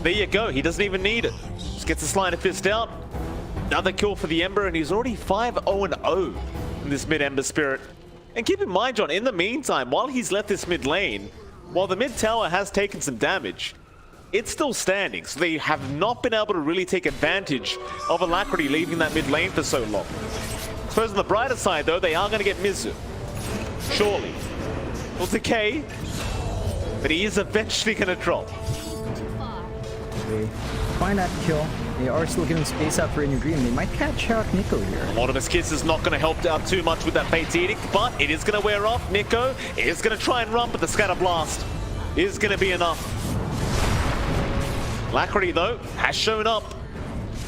There you go, he doesn't even need it. Just gets the Sleight of Fist out. Another kill for the Ember, and he's already 5-0-0 in this mid-Ember Spirit. And keep in mind, John, in the meantime, while he's left this mid lane, while the mid tower has taken some damage, it's still standing. So they have not been able to really take advantage of Alacrity leaving that mid lane for so long. I suppose on the brighter side, though, they are going to get Mizu. Surely. Will decay, but he is eventually going to drop. They find that kill. They are still giving space out for In Your Dream. They might catch out Nico here. Mortimer's Kiss is not going to help out too much with that Fate's Edict, but it is going to wear off. Nico is going to try and run, but the Scatter Blast is going to be enough. Alacrity, though, has shown up.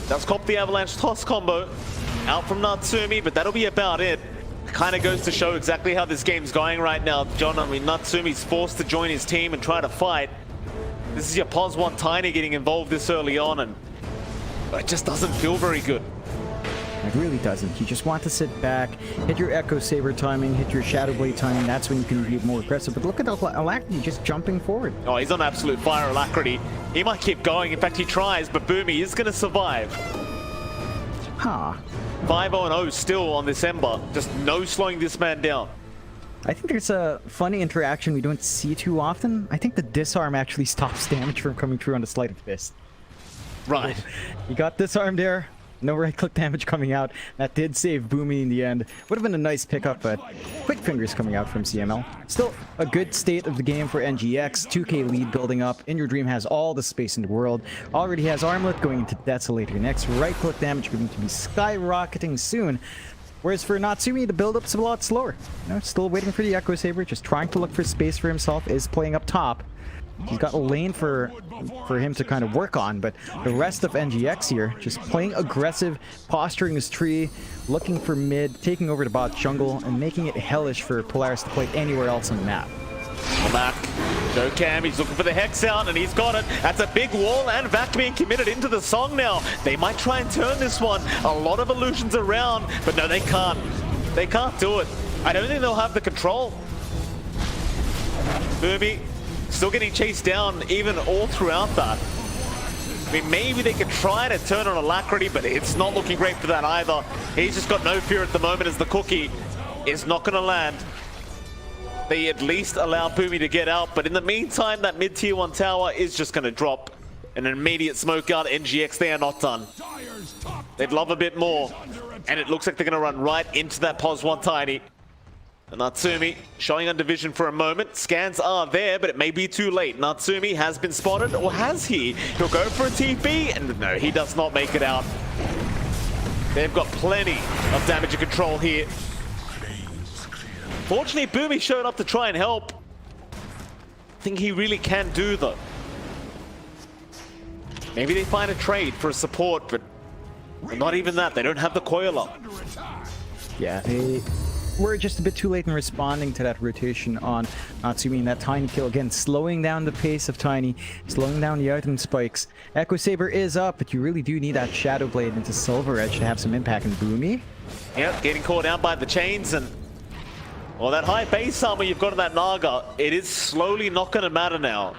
Does cop the Avalanche Toss combo out from Natsumi, but that'll be about it. Kind of goes to show exactly how this game's going right now, John. I mean, Natsumi's forced to join his team and try to fight. This is your Pos 1 Tiny getting involved this early on, and it just doesn't feel very good. It really doesn't. You just want to sit back, hit your Echo Saber timing, hit your Shadow Blade timing. That's when you can be more aggressive. But look at Alacrity just jumping forward. Oh, he's on absolute fire, Alacrity. He might keep going. In fact, he tries, but Boomy is going to survive. Huh. 5-0-0 still on this Ember. Just no slowing this man down. I think there's a funny interaction we don't see too often. I think the disarm actually stops damage from coming through on the Sleight of Fist. Right. You got disarmed there. No right-click damage coming out. That did save Boomy in the end. Would have been a nice pickup, but quick fingers coming out from CML. Still a good state of the game for NGX. 2k lead building up. In Your Dream has all the space in the world. Already has Armlet going into Desolator next. Right-click damage going to be skyrocketing soon. Whereas for Natsumi, the build-up's a lot slower. You know, still waiting for the Echo Saber, just trying to look for space for himself, is playing up top. He's got a lane for him to kind of work on, but the rest of NGX here, just playing aggressive, posturing his tree, looking for mid, taking over the bot jungle, and making it hellish for Polaris to play anywhere else on the map. Back. Jokam, he's looking for the Hex out, and he's got it. That's a big wall, and Vac being committed into the song now. They might try and turn this one. A lot of illusions around, but no, they can't. They can't do it. I don't think they'll have the control. Boomy still getting chased down even all throughout that. I mean, maybe they could try to turn on Alacrity, but it's not looking great for that either. He's just got no fear at the moment as the cookie is not going to land. They at least allow Boomy to get out, but in the meantime, that mid-tier 1 tower is just going to drop. An immediate smoke out. NGX, they are not done. They'd love a bit more, and it looks like they're going to run right into that Pos 1 Tiny. And Natsumi showing under vision for a moment. Scans are there, but it may be too late. Natsumi has been spotted, or has he? He'll go for a TP, and no, he does not make it out. They've got plenty of damage and control here. Fortunately, Boomy showed up to try and help. I think he really can do, though. Maybe they find a trade for a support, but not even that. They don't have the coil up. Yeah, they were just a bit too late in responding to that rotation on Natsumi and that Tiny kill. Again, slowing down the pace of Tiny, slowing down the item spikes. Echo Saber is up, but you really do need that Shadow Blade into Silver Edge to have some impact in Boomy. Yep, getting caught out by the chains, and Well, that high base armor you've got in that Naga, it is slowly not going to matter now.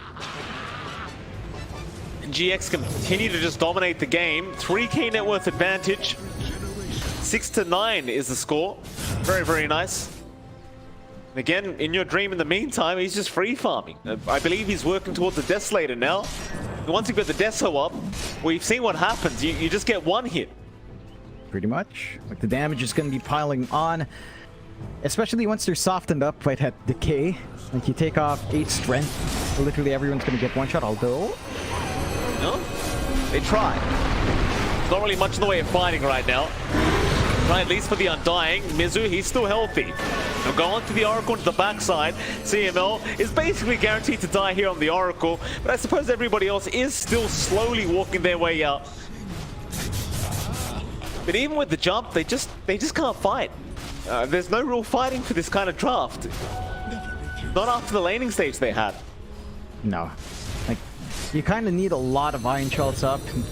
GX continue to just dominate the game. 3k net worth advantage. 6-9 is the score. Very, very nice. Again, in your dream in the meantime, he's just free farming. I believe he's working towards the Desolator now. And once you've got the Deso up, we've seen what happens. You just get one hit. Pretty much. Like the damage is going to be piling on. Especially once they're softened up by that decay. Like you take off 8 strength, literally everyone's going to get one shot, although... No? They try. There's not really much in the way of fighting right now. Right, at least for the Undying. Mizu, he's still healthy. He'll go on to the Oracle into the backside. CML is basically guaranteed to die here on the Oracle, but I suppose everybody else is still slowly walking their way out. But even with the jump, they just can't fight. There's no real fighting for this kind of draft. Not after the laning stage they had. No. Like, you kind of need a lot of Iron Shells up and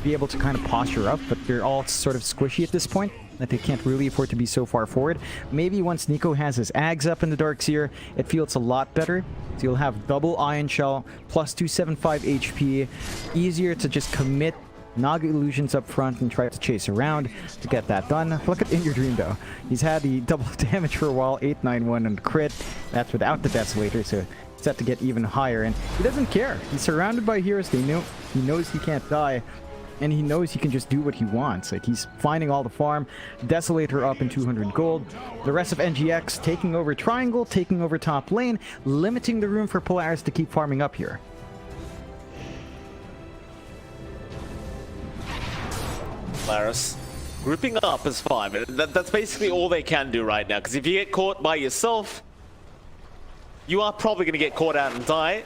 be able to kind of posture up, but they're all sort of squishy at this point, that they can't really afford to be so far forward. Maybe once Nico has his Ags up in the Darkseer, it feels a lot better. So you'll have double Iron Shell, plus 275 HP, easier to just commit Naga Illusions up front and try to chase around to get that done. Look at In Your Dream though. He's had the double damage for a while, 891 and crit. That's without the Desolator, so set to get even higher. And he doesn't care. He's surrounded by heroes. He knows he can't die. And he knows he can just do what he wants. Like, he's finding all the farm. Desolator up in 200 gold. The rest of NGX taking over Triangle, taking over top lane, limiting the room for Polaris to keep farming up here. Polaris grouping up as 5. That's basically all they can do right now, because if you get caught by yourself, you are probably going to get caught out and die.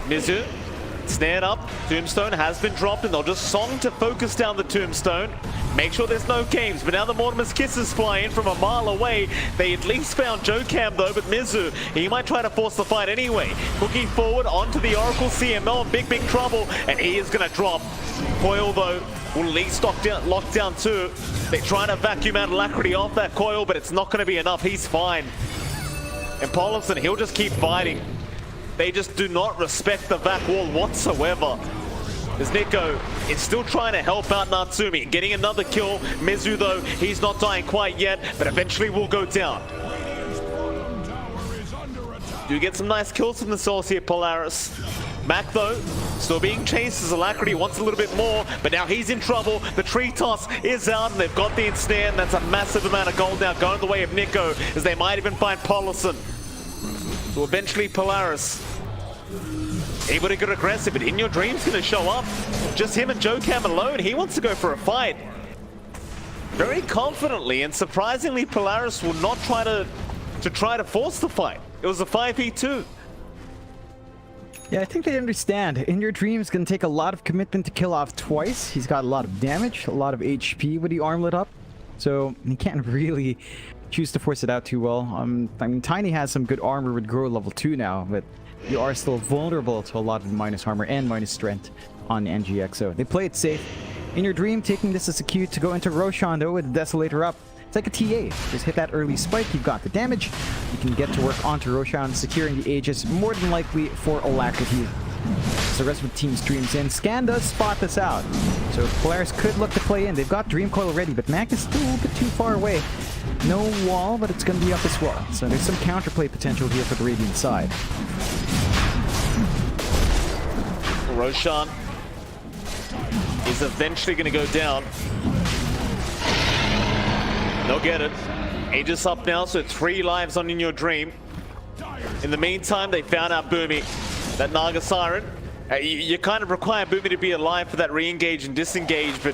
Mizu, snared up, Tombstone has been dropped, and they'll just song to focus down the Tombstone. Make sure there's no games, but now the Mortimer's Kisses fly in from a mile away. They at least found Jokam though, but Mizu, he might try to force the fight anyway. Looking forward onto the Oracle. CML in big trouble, and he is going to drop. Coil though will at least lock down too. They're trying to vacuum out Alacrity off that coil, but it's not going to be enough. He's fine. And Paulson, he'll just keep fighting. They just do not respect the vac wall whatsoever. As Nico is still trying to help out Natsumi, getting another kill. Mizu though, he's not dying quite yet, but eventually will go down. Do get some nice kills from the souls here, Polaris. Mac though, still being chased as Alacrity wants a little bit more, but now he's in trouble. The tree toss is out and they've got the ensnare, and that's a massive amount of gold now going the way of Nico, as they might even find Paulson. So eventually Polaris able to get aggressive, but In Your Dream's going to show up. Just him and Jokam alone. He wants to go for a fight very confidently, and surprisingly Polaris will not try to force the fight. It was a 5v2. Yeah, I think they understand. In Your Dream's going to take a lot of commitment to kill off twice. He's got a lot of damage, a lot of HP with the armlet up, so he can't really choose to force it out too well. I mean, Tiny has some good armor with Grow level 2 now, but you are still vulnerable to a lot of minus armor and minus strength on NGX, so they play it safe. In Your Dream taking this as a cue to go into Roshan though with the Desolator up. It's like a TA. Just hit that early spike, you've got the damage. You can get to work onto Roshan, securing the Aegis, more than likely for Alacrity. So the rest of the team streams in. Scan does spot this out, so Polaris could look to play in. They've got Dream Coil already, but Mac is still a little bit too far away. No wall, but it's going to be up as well. So there's some counterplay potential here for the Radiant side. Roshan is eventually going to go down. They'll get it. Aegis up now, so 3 lives on In Your Dream. In the meantime, they found out Boomy, that Naga Siren. You kind of require Boomy to be alive for that re-engage and disengage, but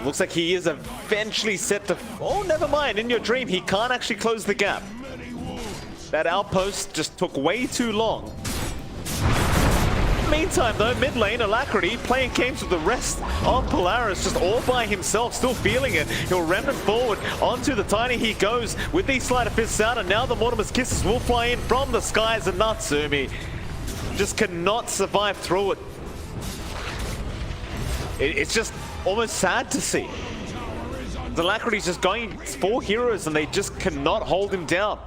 looks like he is eventually set to... Oh, never mind. In Your Dream, he can't actually close the gap. That outpost just took way too long. Meantime though, mid lane, Alacrity playing games with the rest of Polaris, just all by himself, still feeling it. He'll remnant forward onto the Tiny. He goes with these Sleight of Fists out, and now the Mortimer's Kisses will fly in from the skies, and Natsumi just cannot survive through it. It's just almost sad to see. The Alacrity's just going 4 heroes and they just cannot hold him down.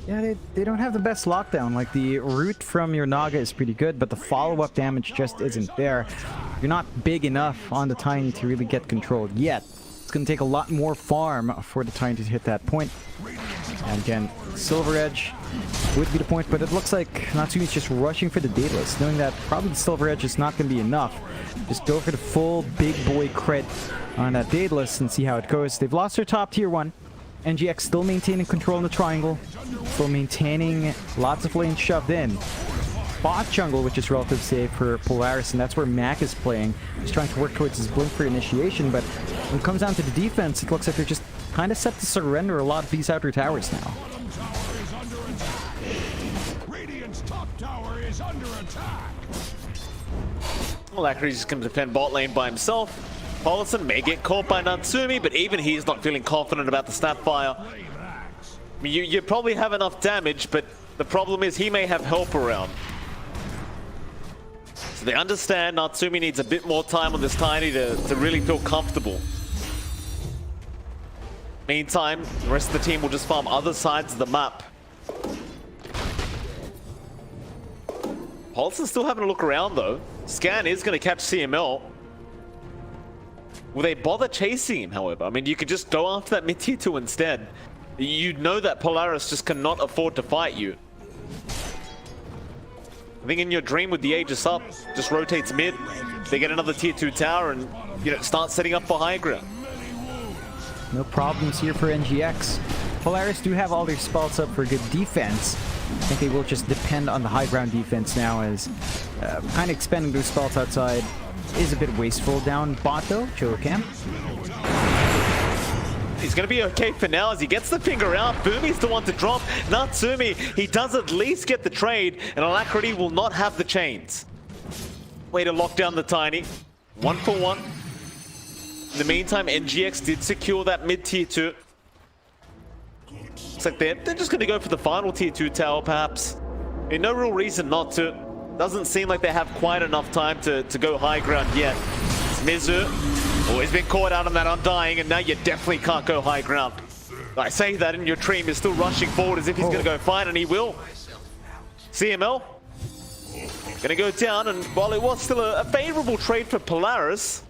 Yeah, they don't have the best lockdown. Like, the root from your Naga is pretty good, but the follow-up damage just isn't there. You're not big enough on the Tiny to really get controlled yet. It's going to take a lot more farm for the Tiny to hit that point. And again, Silver Edge would be the point, but it looks like Natsumi's just rushing for the Daedalus, knowing that probably the Silver Edge is not going to be enough. Just go for the full big boy crit on that Daedalus and see how it goes. They've lost their top tier 1. NGX still maintaining control in the triangle, still maintaining lots of lanes shoved in. Bot jungle, which is relatively safe for Polaris, and that's where Mac is playing. He's trying to work towards his blink for initiation, but when it comes down to the defense, it looks like they're just kind of set to surrender a lot of these outer towers now. Radiant's top tower is under attack. Alacrity's just going to defend bot lane by himself. Paulson may get caught by Natsumi, but even he's not feeling confident about the Snapfire. I mean, you probably have enough damage, but the problem is he may have help around. So they understand Natsumi needs a bit more time on this Tiny to really feel comfortable. Meantime, the rest of the team will just farm other sides of the map. Paulson's still having a look around though. Scan is going to catch CML. Will they bother chasing him, however? I mean, you could just go after that mid tier 2 instead. You know that Polaris just cannot afford to fight you. I think in your dream with the Aegis up, just rotates mid. They get another tier 2 tower and, you know, start setting up for high ground. No problems here for NGX. Polaris do have all their spells up for good defense. I think they will just depend on the high ground defense now, as kind of expending those spells outside is a bit wasteful. Down bot though, Chocam. He's going to be okay for now as he gets the finger out. Boomy's the one to drop. Natsumi, he does at least get the trade, and Alacrity will not have the chains. Way to lock down the Tiny. 1 for 1. In the meantime, NGX did secure that mid tier 2. Looks like they're just going to go for the final tier 2 tower, perhaps. I mean, no real reason not to. Doesn't seem like they have quite enough time to go high ground yet. It's Mizu. Always been caught out on that Undying, and now you definitely can't go high ground. I say that, and your dream is still rushing forward as if he's going to go fine, and he will. CML going to go down, and while it was still a favorable trade for Polaris,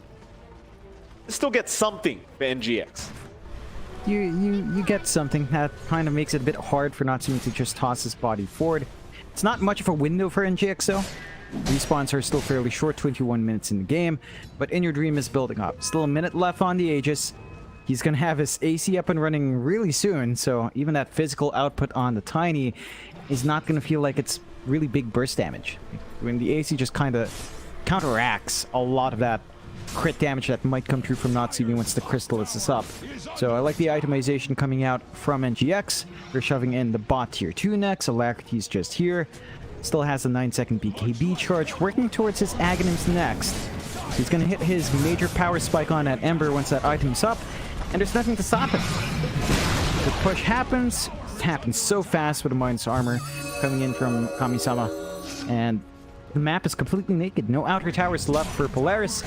it still gets something for NGX. You get something that kind of makes it a bit hard for Natsumi to just toss his body forward. It's not much of a window for NGX though. Respawns are still fairly short, 21 minutes in the game, but In Your Dream is building up. Still a minute left on the Aegis. He's gonna have his AC up and running really soon, so even that physical output on the Tiny is not gonna feel like it's really big burst damage. When the AC just kind of counteracts a lot of that crit damage that might come through from Natsumi once the Crystallis is up. So I like the itemization coming out from NGX. They're shoving in the bot tier 2 next. Alacrity's just here. Still has a 9-second BKB charge. Working towards his Aghanims next. He's going to hit his major power spike on that Ember once that item's up. And there's nothing to stop him. The push happens. It happens so fast with the Mind's armor coming in from Kami-sama. And the map is completely naked. No outer towers left for Polaris.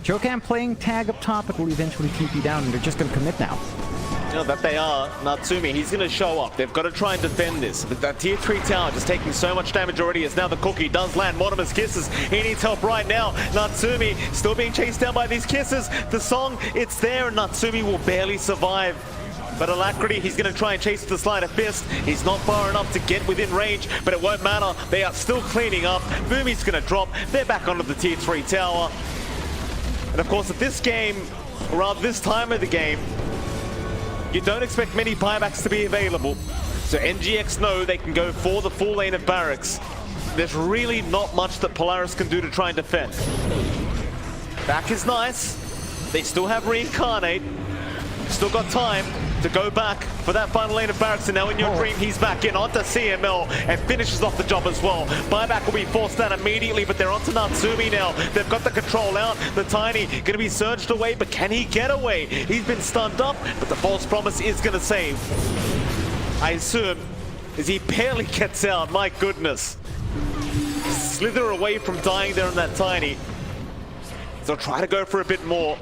Chocam playing tag up top, but will eventually TP down, and they're just going to commit now. You know that they are. Natsumi, he's going to show up. They've got to try and defend this. But that tier 3 tower just taking so much damage already, as now the cookie does land Mortimer's kisses. He needs help right now. Natsumi still being chased down by these kisses. The song, it's there, and Natsumi will barely survive. But Alacrity, he's going to try and chase with the sleight of fist. He's not far enough to get within range, but it won't matter. They are still cleaning up. Boomy's going to drop. They're back onto the tier 3 tower. And of course, at this game, or rather this time of the game, you don't expect many buybacks to be available. So NGX know they can go for the full lane of barracks. There's really not much that Polaris can do to try and defend. Back is nice. They still have Reincarnate. Still got time to go back for that final lane of barracks, and now In Your Dream, he's back in onto CML and finishes off the job as well. Buyback will be forced out immediately, but they're onto Natsumi now. They've got the control out. The Tiny going to be surged away, but can he get away? He's been stunned up, but the false promise is going to save. I assume, as he barely gets out, my goodness. Slither away from dying there on that Tiny. So try to go for a bit more.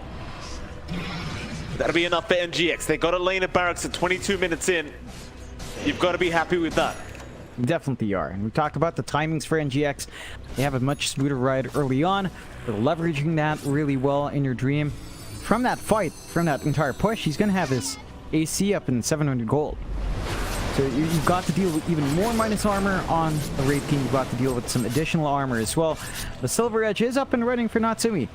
That'll be enough for NGX. They got a lane of barracks at 22 minutes in. You've got to be happy with that. Definitely are. And we talked about the timings for NGX. They have a much smoother ride early on. They're leveraging that really well in your dream. From that fight, from that entire push, he's going to have his AC up in 700 gold. So you've got to deal with even more minus armor on the Raid King. You've got to deal with some additional armor as well. The Silver Edge is up and running for Natsumi.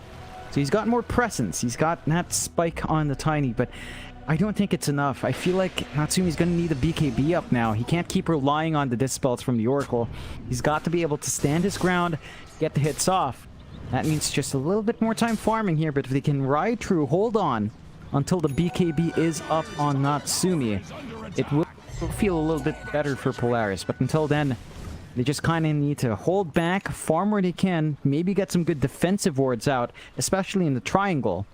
So he's got more presence. He's got that spike on the Tiny, but I don't think it's enough. I feel like Natsumi's going to need a BKB up now. He can't keep relying on the Dispels from the Oracle. He's got to be able to stand his ground, get the hits off. That means just a little bit more time farming here, but if they can ride true, hold on until the BKB is up on Natsumi, it will feel a little bit better for Polaris. But until then, they just kind of need to hold back, farm where they can, maybe get some good defensive wards out, especially in the triangle,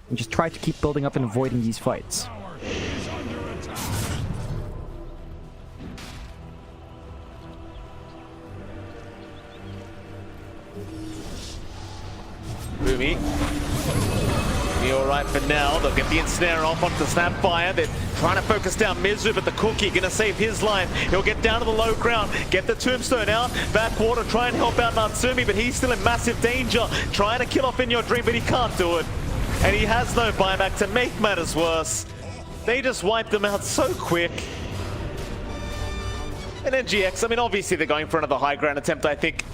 and just try to keep building up and avoiding these fights. Boomy. Be alright for now. They'll get the ensnare off onto Snapfire. They're trying to focus down Mizu, but the Cookie gonna save his line. He'll get down to the low ground, get the Tombstone out. Backwater, try and help out Natsumi, but he's still in massive danger. Trying to kill off In Your Dream, but he can't do it. And he has no buyback to make matters worse. They just wiped them out so quick. And NGX, I mean, obviously they're going for another high ground attempt, I think.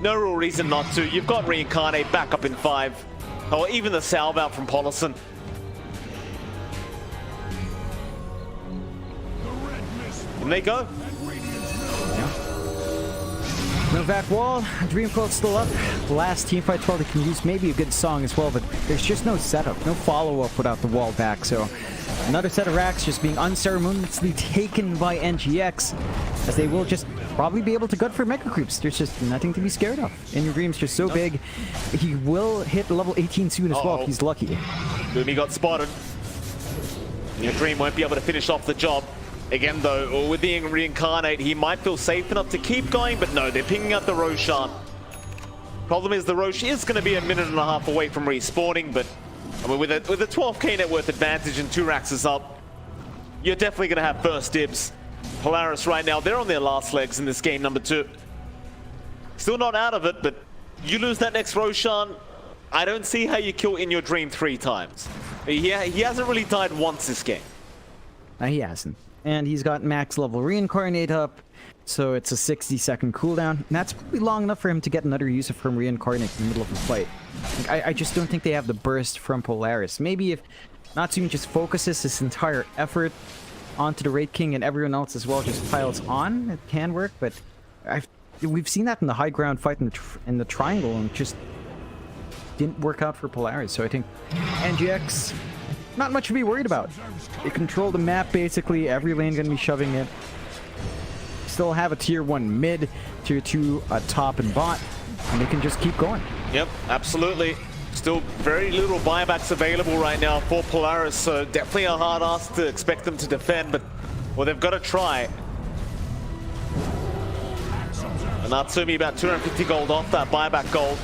No real reason not to. You've got Reincarnate back up in 5. Or even the salve out from Polison. And they go. Novak Wall, Dream Coil's still up. The last teamfight 12 they can use maybe a good song as well, but there's just no setup, no follow-up without the wall back. So another set of racks just being unceremoniously taken by NGX, as they will just probably be able to gut for Mega Creeps. There's just nothing to be scared of. In Your Dream's just so big. He will hit level 18 soon as well if he's lucky. Boomy got spotted. In Your Dream won't be able to finish off the job. Again though, with the Reincarnate, he might feel safe enough to keep going, but no, they're pinging out the Roshan. Problem is the Rosh is going to be a minute and a half away from respawning, but I mean, with a 12k net worth advantage and 2 racks is up, you're definitely going to have first dibs. Polaris right now, they're on their last legs in this game number 2. Still not out of it, but you lose that next Roshan, I don't see how you kill In Your Dream 3 times. He hasn't really died once this game. He hasn't. And he's got max level Reincarnate up, so it's a 60-second cooldown. And that's probably long enough for him to get another user from Reincarnate in the middle of the fight. Like, I just don't think they have the burst from Polaris. Maybe if Natsumi just focuses his entire effort onto the Raid King and everyone else as well just piles on, it can work, but we've seen that in the high ground fight in the triangle, and it just didn't work out for Polaris. So I think NGX, not much to be worried about. They control the map basically, every lane gonna be shoving it. Still have a tier 1 mid, tier 2 top and bot, and they can just keep going. Yep, absolutely. Still very little buybacks available right now for Polaris, so definitely a hard ask to expect them to defend, but well, they've got to try. And Natsumi about 250 gold off that buyback gold.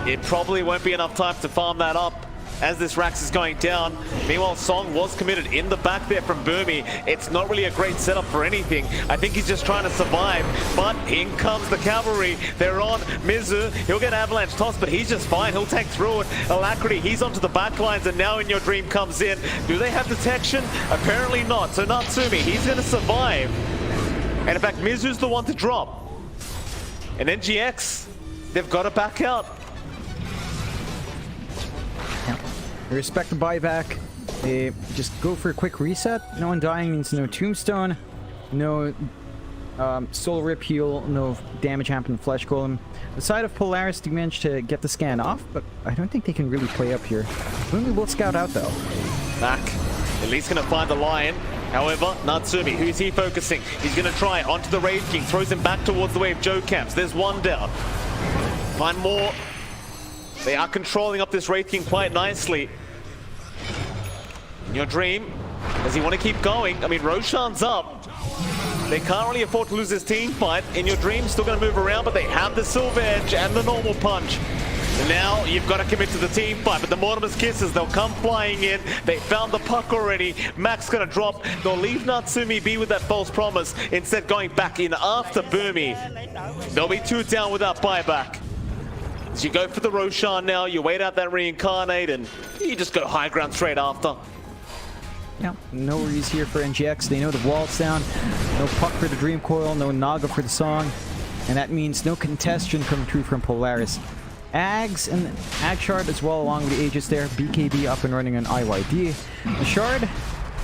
It probably won't be enough time to farm that up as this Rax is going down. Meanwhile, Song was committed in the back there from Boomy. It's not really a great setup for anything. I think he's just trying to survive, but in comes the cavalry. They're on Mizu. He'll get avalanche toss, but he's just fine. He'll tank through it. Alacrity, he's onto the back lines, and now In Your Dream comes in. Do they have detection? Apparently not. So Natsumi, he's going to survive. And in fact, Mizu's the one to drop. And NGX, they've got to back out. They respect the buyback. They just go for a quick reset. No Undying means no Tombstone, no Soul Rip heal, no damage happen Flesh Golem. The side of Polaris, they managed to get the scan off, but I don't think they can really play up here. Boomy will scout out though. Back. At least going to find the Lion. However, Natsumi, who's he focusing? He's going to try onto the Raid King, throws him back towards the way of Joe Camps. There's one down. Find more. They are controlling up this Raid King quite nicely. In Your Dream, does he want to keep going? I mean, Roshan's up. They can't really afford to lose this team fight. In Your Dream, still going to move around, but they have the Silver Edge and the normal punch. Now you've got to commit to the team fight, but the Mortimer's Kisses, they'll come flying in. They found the puck already. Mac's gonna drop. They'll leave Natsumi be with that false promise, instead going back in after Boomy. They'll be 2 down without buyback. As you go for the Roshan now, you wait out that reincarnate and you just go high ground straight after. Yeah, no worries here for NGX. They know the wall's down. No puck for the Dream Coil, no Naga for the song. And that means no contestation coming through from Polaris. Ags and Ag Shard as well along with the Aegis there. BKB up and running on IYD. The Shard,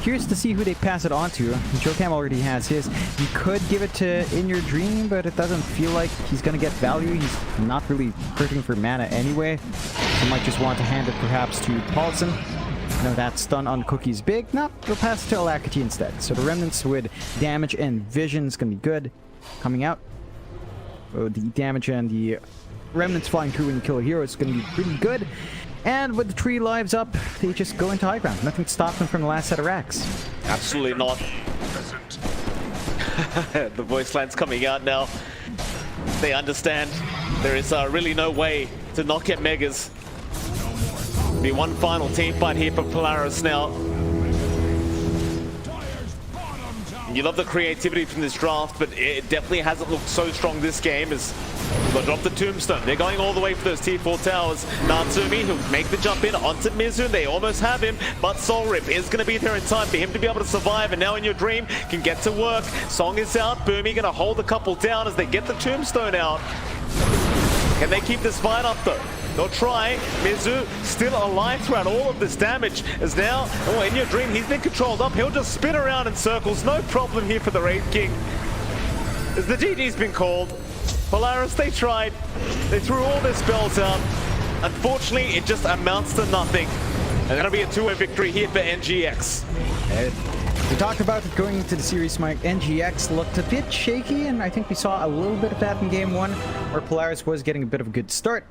curious to see who they pass it on to. Jokam already has his. You could give it to In Your Dream, but it doesn't feel like he's going to get value. He's not really hurting for mana anyway. So might just want to hand it perhaps to Paulson. No, that stun on Cookie's big. No, they'll pass it to Alacrity instead. So the Remnants with damage and vision is going to be good. Coming out. Oh, the damage and the Remnants flying through when you kill a hero is going to be pretty good. And with the 3 lives up, they just go into high ground. Nothing stopped them from the last set of racks. Absolutely not. The voice line's coming out now. They understand there is really no way to not get Megas. Be one final team fight here for Polaris now. You love the creativity from this draft, but it definitely hasn't looked so strong this game as they'll drop the Tombstone. They're going all the way for those T4 towers. Natsumi, who'll make the jump in onto Mizu. They almost have him, but Soul Rip is going to be there in time for him to be able to survive. And now In Your Dream can get to work. Song is out. Boomy going to hold a couple down as they get the Tombstone out. Can they keep this fight up though? They'll try. Mizu still alive throughout all of this damage. As now, oh, In Your Dream, he's been controlled up. He'll just spin around in circles. No problem here for the Wraith King. As the GG's been called. Polaris, they tried. They threw all their spells out. Unfortunately, it just amounts to nothing. And that'll be a 2-way victory here for NGX. We talked about it going into the series, Mike. NGX looked a bit shaky, and I think we saw a little bit of that in game 1, where Polaris was getting a bit of a good start.